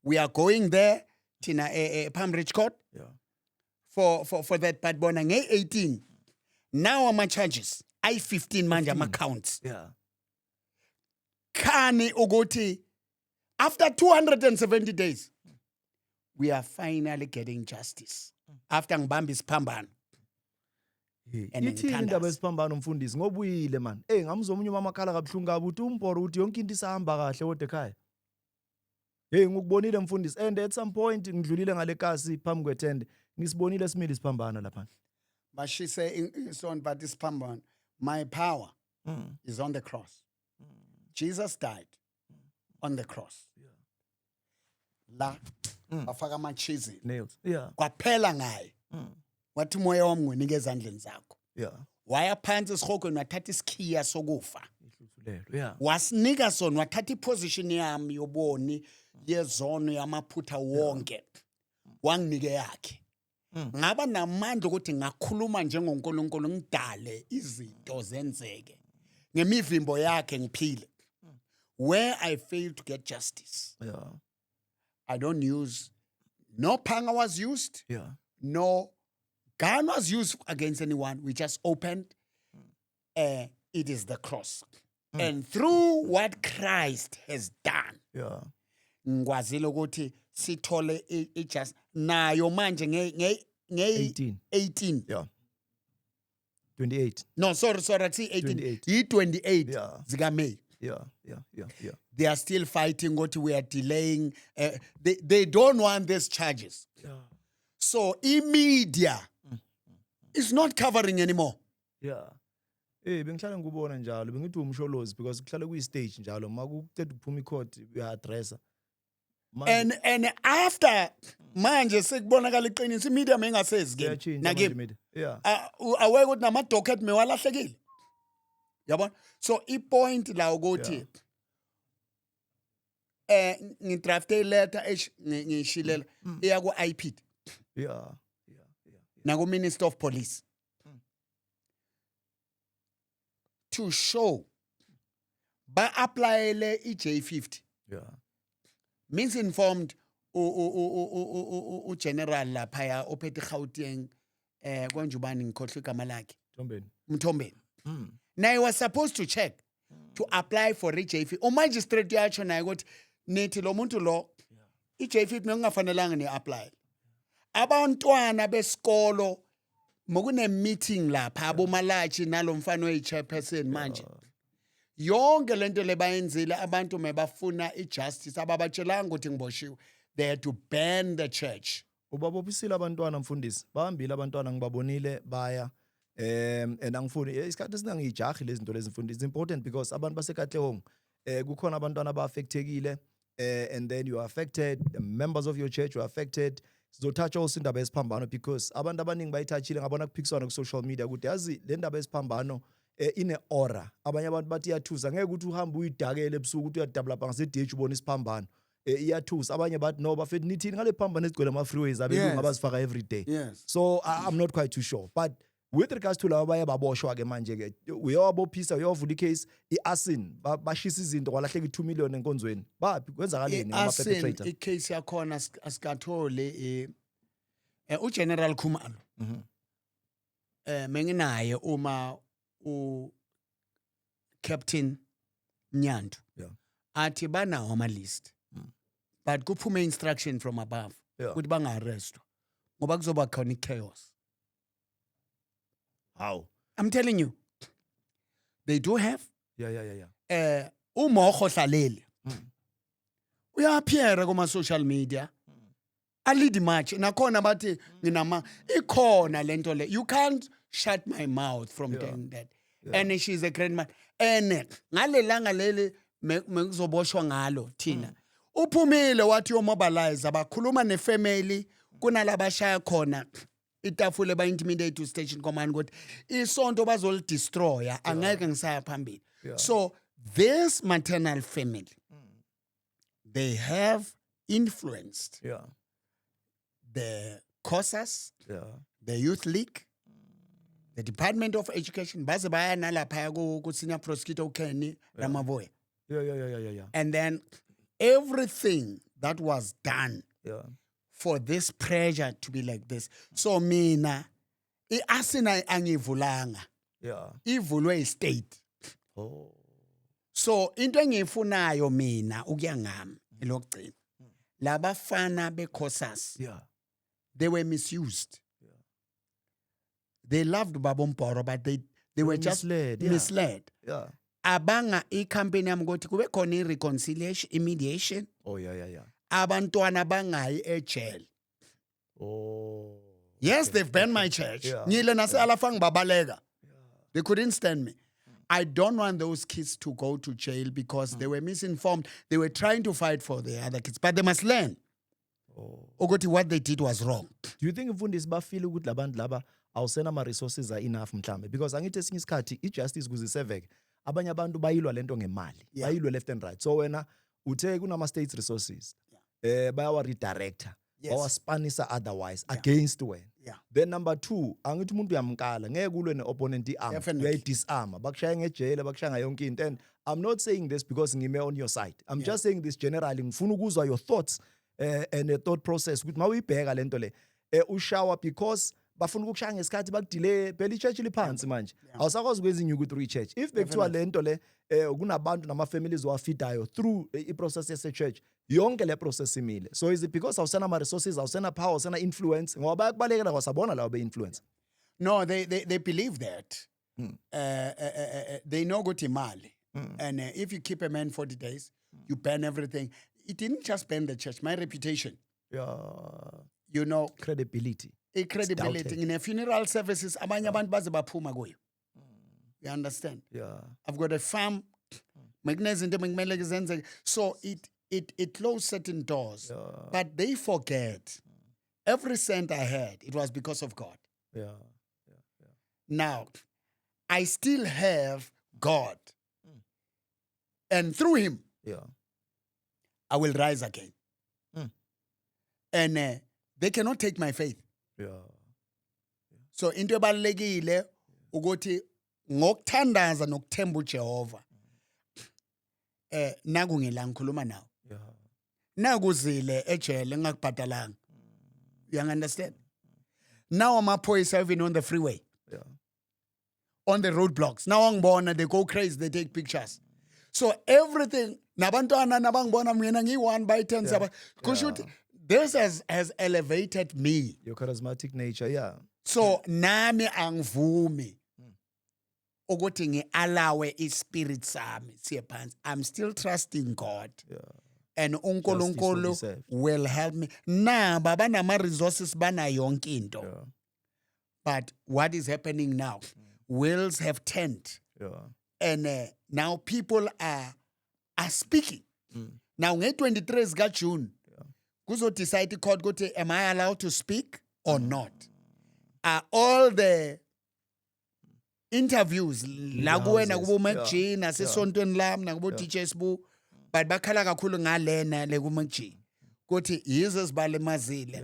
We are going there. Tina Palm Ridge Court. For that bad bona ngay 18. Now I'm charges. I-15 manje ama counts. Kani ogoti. After 270 days, we are finally getting justice. After ngibamba isiphambano. Ithini indaba esiphambano mfundisi ngobuyile man. Ngamuzwa omunye umamakhala kabuhlungu kabi uthi umporo uthi yonke into isahamba kahle kodwa ekhaya. Ngikubonile mfundisi and at some point ngidlulile ngale kasi phambi kwetende ngisibonile simile isiphambano lapha. Bashise son but isiphambano. My power is on the cross. Jesus died on the cross. La bafaka amachizi Nails. kwaphela ngaye. Wathi moya wami nginika ezandleni zakho. Waya phansi esihogweni wathatha isikhiya sokufa. Wasinika sona wathatha iposition yami yoboni yezono yamaphutha wonke. Wanginike yakhe. Ngaba namandla ukuthi ngakhuluma njengoNkulunkulu ngidale izinto zenzeke. Ngemivimbo yakhe ngiphile. Where I failed to get justice. I don't use, no panga was used, no gun was used against anyone. We just opened. It is the cross. And through what Christ has done, ngwazile ukuthi sithole just nayo manje nge 18. 28. No, sorry, see 18. 28 zika May. They are still fighting what we are delaying. They don't want these charges. So media is not covering anymore. Bengihlala ngubona njalo bengithi umsholozi because kuhlala kuyi stage njalo makuqeda ukuphuma icourt uyaadressa. And after manje sekubonakala iqiniso media mengasezi ke nakimi. Aweke ukuthi nama docket mewalahlekile. Yabona? So point la ukuthi ngidrafte letter ngishilela iya ku IPD. Na ku Minister of Police. To show ba applyele iJ50. Means informed general lapha ya ophethe Gauteng konjubani ngikhohle igama lakhe Mthombeni. Now he was supposed to check to apply for iJ50. Magistrate yacho naye ukuthi nithi lo muntu lo iJ50 ngingafanelanga ni apply. Abantwana besikolo mokune meeting lapha abomalachi nalo mfana wechairperson manje. Yonke lento lebayenzile abantu mebafuna ijustice ababatshelanga ukuthi ngiboshiwe. They had to ban the church. Ubabophisile abantwana mfundisi. Bahambile abantwana ngibabonile baya And angifuni isikhathi esinangijahi lezi zinto lezi mfundi. It's important because abantu basekatlehong kukhona abantwana aba-affectekile and then you are affected, members of your church you are affected. Sizothatha also indaba yesiphambano because abantu abaningi bayithathile ngabona kuphikiswana ku-social media ukuthi yazi le ndaba yesiphambano ine-aura. Abanye abantu bathi iyathusa, ngeke ukuthi uhambe uyidakele ebusuku ukuthi uyadabulapha ngase-DH ubona isiphambano. Iyathusa. Abanye bathi no bafethu nithini ngale phambano ezigcwele ama-freeways abelungu abazifaka every day. Yes. So I'm not quite too sure. But with regards to laba baye baboshwa-ke manje-ke uyawabophisa uyawavula icase i-asin bashisa izinto kwalahleka i-2 million enkonzweni baphi kwenzakaleni ngama-perpetrator. Icase yakhona asikathole uGeneral Khumalo menginaye uma Captain Mnyanto athi banawo ama-list but kuphume instruction from above ukuthi banga-arrestwa ngoba kuzoba khona i-chaos. How? I'm telling you, they do have. Yeah. Umogo Hlalele uyaphiera kuma social media alid march nakhona bathi nginama ikhona lento le. You can't shut my mouth from doing that. And she's a great man. And ngalelanga leli mekuzoboshwa ngalo thina uphumile wathi yo mobilize abakhuluma nefamily kunalabashaya khona itafule ba intimidate to station command ukuthi isonto bazolidestroya angeke ngisaya phambili. So this maternal family they have influenced the COSAS, the Youth League, the Department of Education baze baya nalapha ku senior prosecutor uKenny Ramavoya. Yeah. And then everything that was done for this pressure to be like this. So mina iasina angivulanga. Ivulwe state. Oh. So into engiyifunayo mina ukuya ngami lokugcina. Labafana beCOSAS. They were misused. They loved Babomporo but they were just misled. Abanga icampaign yami ukuthi kube khona ireconciliation, immediation. Oh yeah. Abantwana bangayi ejele. Oh. Yes, they've banned my church. Ngile nase alafang babaleka. They couldn't stand me. I don't want those kids to go to jail because they were misinformed. They were trying to fight for the other kids, but they must learn. Ukuthi what they did was wrong. Do you think mfundisi bafile ukuthi labantu laba awusena ama resources enough mhlambe because angithi esinye isikhathi ijustice kuziseveke abanye abantu bayilwa lento ngemali bayilwa left and right so wena uthe kunama state resources bayawa redirector bawaspanisa otherwise against wena then number 2 angithi umuntu uyamkala ngeke kulwe neopponent iarm uyayidisarm bakushaya ngejele bakushaya yonke into and I'm not saying this because ngime on your side I'm just saying this generally ngifuna ukuzwa your thoughts and a thought process ukuthi mawuyibheka lento le ushower because bafuna ukukushaya ngesikhathi bakudelay phela ichurch liphansi manje awusakwazi kwezinye ku3 church if bekuthiwa lento le kunabantu nama-families wafidayo through i-process yase-church yonke le process imile so is it because awusena ama-resources awusena power awusena influence ngoba bayakubalekela kwasabona lawo be-influence. No, they believe that they know ukuthi imali and if you keep a man 40 days you ban everything. It didn't just ban the church, my reputation. You know, credibility in a funeral services abanye abantu baze baphuma kuyo. You understand? I've got a farm so it closed certain doors but they forget every cent I had it was because of God. Now I still have God and through him I will rise again. And they cannot take my faith. So into ebalekile ukuthi ngokuthandaza nokuthemba uJehova naku ngila ngikhuluma nawo nakuzile ejele ngakubhadalanga. You understand? Now amaphoyisa even on the freeway on the roadblocks now angibona they go crazy they take pictures so everything nabantwana nabangibona mina ngi1 by 10 kusho this has elevated me, your charismatic nature. So nami angivumi ukuthi ngialawe ispirit sami siye phansi. I'm still trusting God. And uNkulunkulu will help me. Na baba nama resources bana yonke into. But what is happening now? Wheels have turned. Yeah. And now people are speaking. Now, on 23 June, kuzo decide court go to, am I allowed to speak or not? Are all the interviews la kuwe nakubo McG nasesontweni lami nakubo teachers bu but bakhala kakhulu ngalena le ku McG kuthi yizo zibalemazile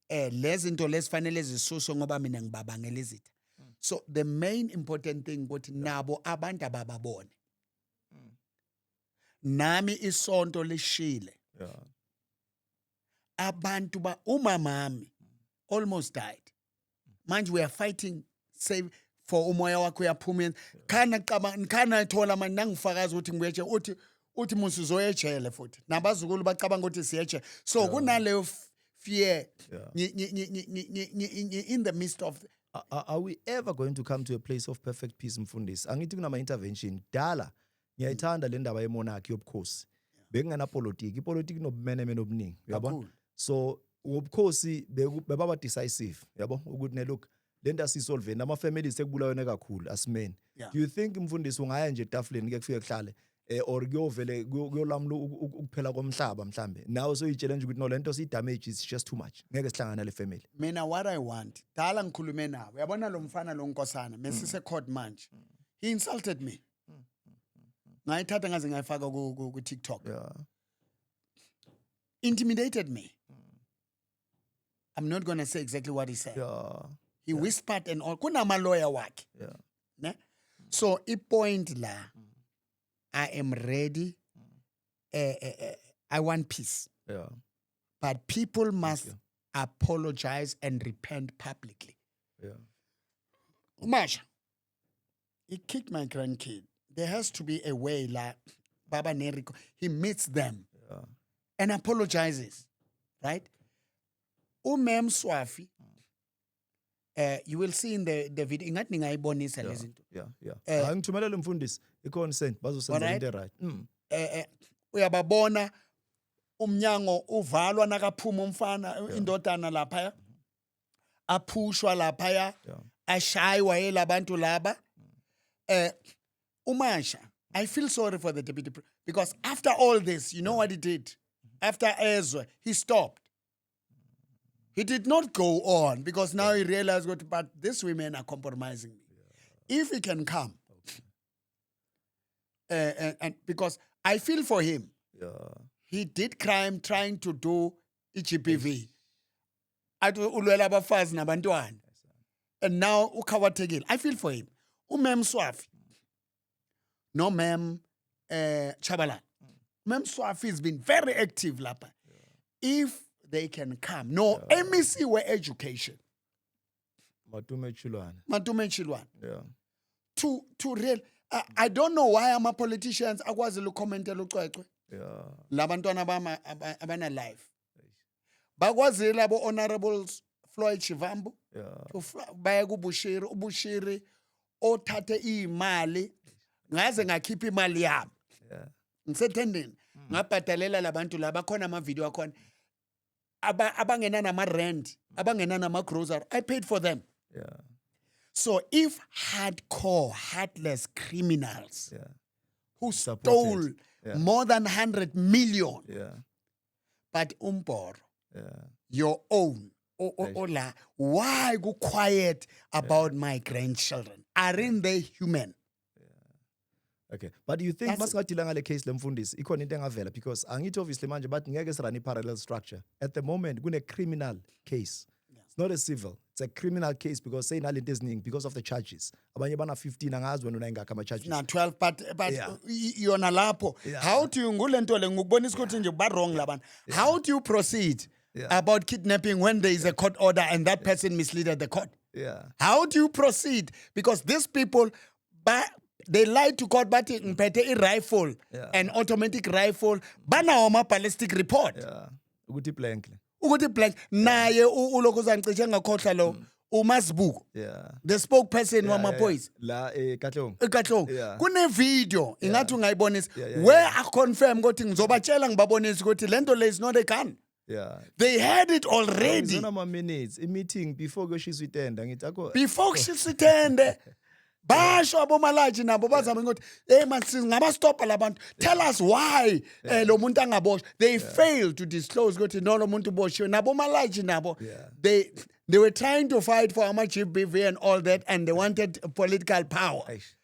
lezi zinto lesifanele zisuswe ngoba mina ngibabangela izitha. So the main important thing ukuthi nabo abantu abababone nami isonto lishile abantu ba umamami almost died. Manje we are fighting save for umoya wakho uyaphuma. Khana thola manje nangifakaza ukuthi ngibuye uthi musu zoyejele futhi nabazukulu bacabanga ukuthi siyeje. So kunaleyo fear in the midst of are we ever going to come to a place of perfect peace, Mfundisi? Angithi kunama intervention dala ngiyayithanda le ndaba yemonarchy yobukhosi. Bekungena politics, ipolitiki nobumenemene obuningi, uyabo? So ubukhosi bebaba decisive, yabo? Ukuthi ne look lento asisolve nama families sekubulaweni kakhulu asimeni. Do you think Mfundisi ungaya nje etafuleni ke kufike kuhlale or kuyovele kuyolamla ukuphela komhlaba mhlambe? Now so i-challenge ukuthi no lento si damage is just too much. Ngeke sihlangana le family. Mina what I want, dala ngikhulume nawe. Uyabona lo mfana lo Nkosana, mesise court manje. He insulted me. Ngayithatha ngaze ngayifaka ku TikTok. Intimidated me. I'm not going to say exactly what he said. He whispered and all. Kunama lawyer wakhe. Ne? So I point la. I am ready. I want peace. But people must apologize and repent publicly. Masha, he kicked my grandkid. There has to be a way like Baba Neriko. He meets them and apologizes. Right? Umem Swafi, you will see in the video. Ingat ningayibonisa lezinto. Angithumelela Mfundisi i-consent bazosenza into right. Uyababona umnyango uvalwa nakaphuma umfana indodana lapha aphushwa lapha ashaywa yelabantu laba. Umasha, I feel sorry for the deputy because after all this, you know what he did? After Ezra, he stopped. He did not go on because now he realized what, but these women are compromising me. If he can come, and because I feel for him, he did crime trying to do GBV. And now ukawategil. I feel for him. Umem Swafi. No mem Chabala. Mem Swafi has been very active lapa. If they can come. No, MEC were education. Matume Chilwan. To real. I don't know why I'm a politicians. I was a commenter. Labantwana abana life. Bagwazi labo honorables Floyd Chivambu. Baya kuBushiri, uBushiri othathe imali ngaze ngakhipha imali yami. Ngisethendeni ngabhadalela labantu laba khona ama video akhona. Abangena nama rent, abangena nama grocery. I paid for them. So if hardcore, heartless criminals who stole more than 100 million, but your own, why go quiet about my grandchildren? Aren't they human? Okay, but do you think masingadila ngale case lemfundisi ikhona into engavela because angithi obviously manje but ngeke sirani parallel structure at the moment kune criminal case. It's not a civil, it's a criminal case because say nalento eziningi because of the charges abanye bana 15 angazi wena unayingaka ama charges na 12 but yona lapho how do you ngulento le ngukubonisa ukuthi nje ba wrong labantu how do you proceed about kidnapping when there is a court order and that person misleaded the court how do you proceed because these people they lied to court but ngiphethe a rifle an automatic rifle banawo ama ballistic report ukuthi blank naye ulokuzana cishe ngakhohla lo uMasibuko the spokesperson wamaphoyisa la eKatlong kune video ingathi ungayibonisa where I confirm ukuthi ngizobatshela ngibabonisa ukuthi lento le is not a gun Yeah. They had it already. Ngizona minutes i-meeting before kweshiswa itenda ngithi akho Before kushisa itende. Basho abomalaji nabo bazama ukuthi hey man singabastopha labantu. Tell us why lo muntu angaboshwa. They failed to disclose ukuthi no lo muntu uboshiwe. Nabomalaji nabo they were trying to fight for ama-GBV and all that, and they wanted political power. Eish.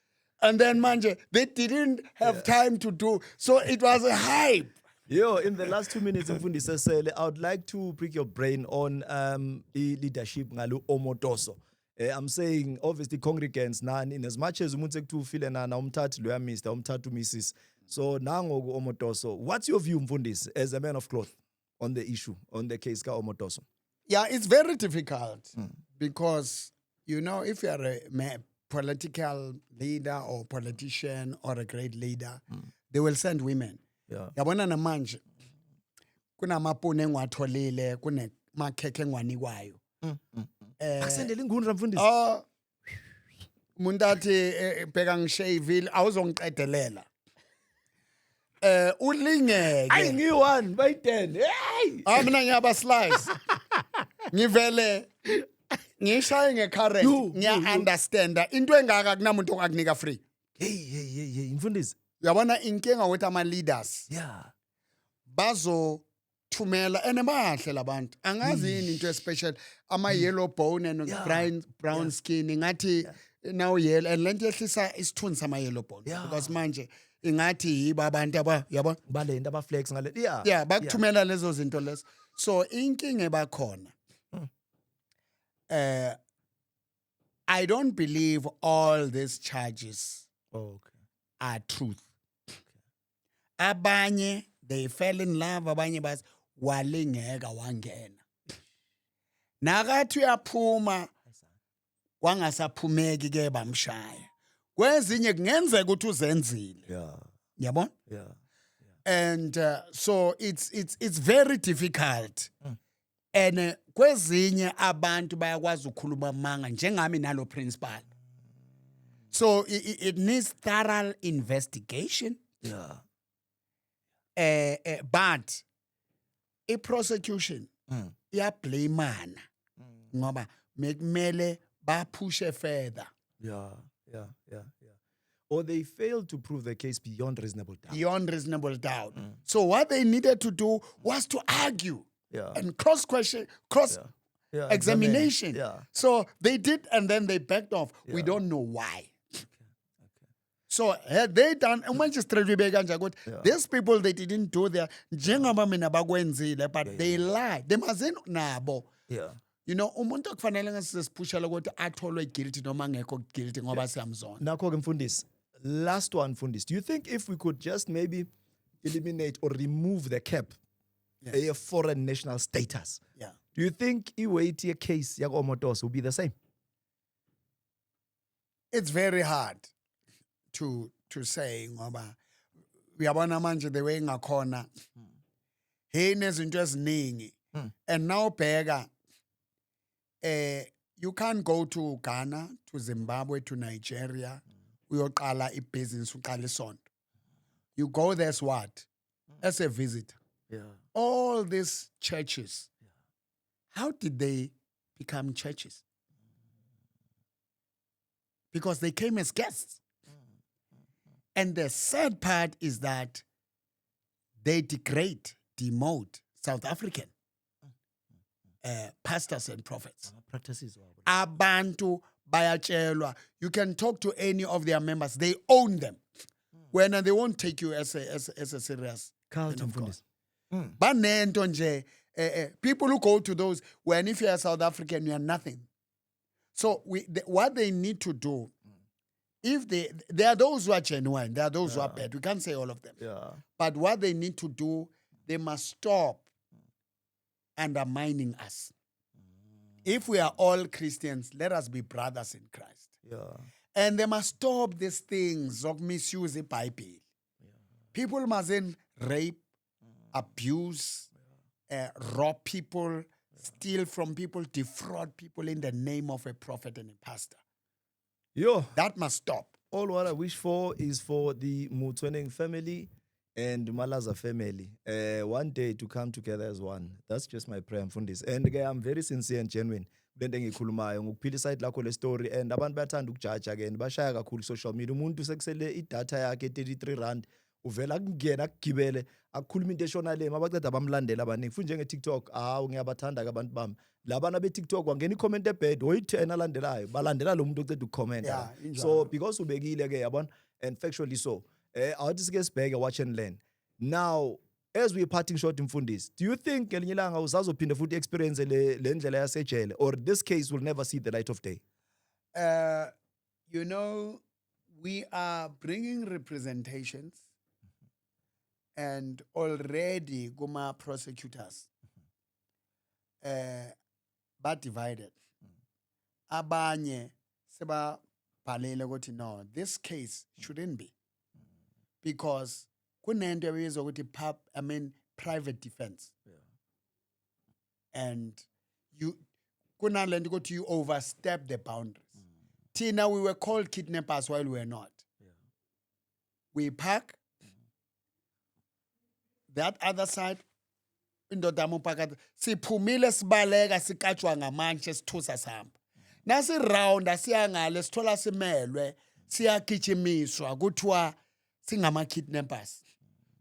And then manje they didn't have time to do, so it was a hype. Yo, in the last 2 minutes, Mfundisi Sele, I would like to prick your brain on leadership ngalu Omotoso. I'm saying, obviously, congregants, nani, in as much as umuntu sekuthu na umthathu loya Mr. umthathu Mrs. So, nango Omotoso. What's your view, Mfundisi, as a man of cloth, on the issue, on the case ka Omotoso? Yeah, it's very difficult because, you know, if you're a political leader or politician or a great leader, they will send women. Yeah. Yabona namanje kunamapune engiwatholile kunemakhekhe engiwanikwayo. Akusendele ingundra Mfundisi. Umuntu athi bheka ngishayivile awuzongiqedelela. Ulingeke. Ayi ngiyi-1 bayi-10. Hey! Mina ngiyaba slice. Ngivele ngishaye ngecurrent ngiya-understanda into engaka kunamuntu ongakunika free. Hey, Mfundisi. Uyabona inkinga ukuthi ama-leaders Yeah. bazothumela and bahle labantu angazi yini into especial ama-yellow bone and brown skin ngathi now yellow and lento yehlisa isithunzi sama-yellow bone because manje ingathi yibo abantu yabo Balenda abaflex ngale. yeah bakuthumela lezo zinto lezo. So inkinga ebakhona I don't believe all these charges are truth. Abanye they fell in love, abanye bas walingeka wangena. Nakathi uyaphuma wangasaphumeki ke bamshaya. Kwezinye kungenzeka ukuthi uzenzile. Yeah. Yabona? Yeah. And so it's very difficult. And kwezinye abantu bayakwazi ukukhuluma manga njengami nalo principal. So it needs thorough investigation. Yeah. But a prosecution iyablameana ngoba mekumele bapushe further. Yeah. Or they failed to prove the case beyond reasonable doubt. Beyond reasonable doubt. So what they needed to do was to argue and cross-question, examination. Yeah. So they did, and then they backed off. We don't know why. So had they done, these people, they didn't do their, but they lied. They mustn't nabo. Yeah. You know, umuntu akufanele ngasisiphushela ukuthi atholwe guilty noma ngekho guilty ngoba siyamzona. Nakho-ke Mfundisi, last one Mfundisi. Do you think if we could just maybe eliminate or remove the cap a foreign national status, do you think i-weight ye-case yako Omotoso will be the same? It's very hard to say ngoba uyabona manje the way ngakhona hey nezinto eziningi and now bheka you can't go to Ghana, to Zimbabwe, to Nigeria uyoqala ibusiness uqala isonto. You go there as what? As a visitor. Yeah. All these churches, how did they become churches? Because they came as guests. And the sad part is that they degrade, demote South African pastors and prophets. Practices. Abantu bayatshelwa. You can talk to any of their members. They own them. When they won't take you as a serious Cult. Banento nje. People who go to those, when if you're a South African, you are nothing. So what they need to do, if there are those who are genuine, there are those who are bad. We can't say all of them. Yeah. But what they need to do, they must stop undermining us. If we are all Christians, let us be brothers in Christ. Yeah. And they must stop these things of misuse the Bible. People mustn't rape, abuse, rob people, steal from people, defraud people in the name of a prophet and a pastor. Yo. That must stop. All what I wish for is for the Mutweneng family and Malaza family one day to come together as one. That's just my prayer, Mfundisi. And I'm very sincere and genuine kule engikhulumayo ngokuphila iside lakho le story, and abantu bayathanda ukujudge again, bashaya kakhulu social media. Umuntu sekusele idatha yakhe 33 rand, uvela akungena akugibele akukhuluma into eshona le mabaceda bamlandela abaningi futhi njenge TikTok. Ngiyabathanda ke abantu bami labana be TikTok wangena i-comment ebad oyi-10 alandelayo balandela lo muntu oceda ukucomment. Yeah, So because ubekile ke yabona, and factually so awuthi sike sibheke watch and learn. Now as we parting short, Mfundisi, do you think ngelinye ilanga usazophinde futhi experience le ndlela yasejele, or this case will never see the light of day? You know, we are bringing representations, and already Guma prosecutors but divided. Abanye seba balele ukuthi no, this case shouldn't be, because kunento ebizwa ukuthi private defense. And you kunalento ukuthi you overstep the boundaries. Tina, we were called kidnappers while we were not. We park that other side, indoda mphakathi siphumile sibaleka sikatshwa ngamanje sithusa sihamba. Nasi round asiyangale sithola simelwe siyagijimiswa kuthiwa singama kidnappers.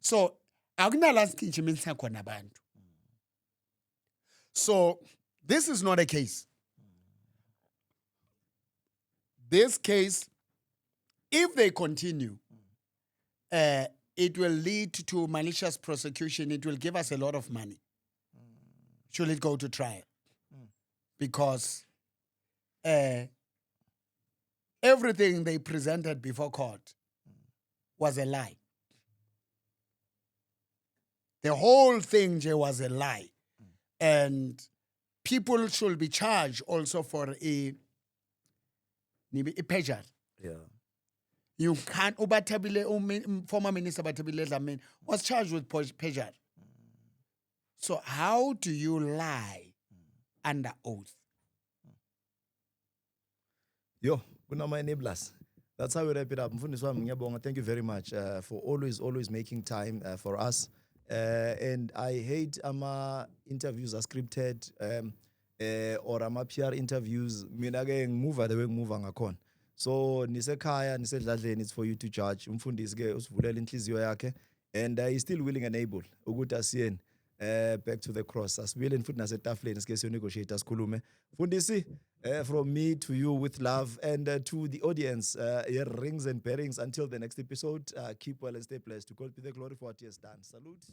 So akunala sigijimisa khona abantu. So this is not a case. This case, if they continue, it will lead to malicious prosecution. It will give us a lot of money. Should it go to trial? Because everything they presented before court was a lie. The whole thing was a lie. And people should be charged also for a perjury. Yeah. You can't. Former Minister Batabile Dlamini was charged with perjury. So how do you lie under oath? Yo, kunama enablers. That's how we wrap it up. Mfundisi wami ngiyabonga. Thank you very much for always making time for us. And I hate interviews are scripted or PR interviews. Mina ke ngimuva the way ngimuva ngakhona. So nisekhaya nisedladleni, it's for you to judge. Umfundisi ke usivulela inhliziyo yakhe, and he's still willing and able ukuthi asiyeni back to the cross. Asibuyele futhi nasetafuleni sike siyo negotiate asikhulume. Mfundisi, from me to you with love, and to the audience, rings and bearings until the next episode. Keep well and stay blessed. To God be the glory for what he has done. Salute.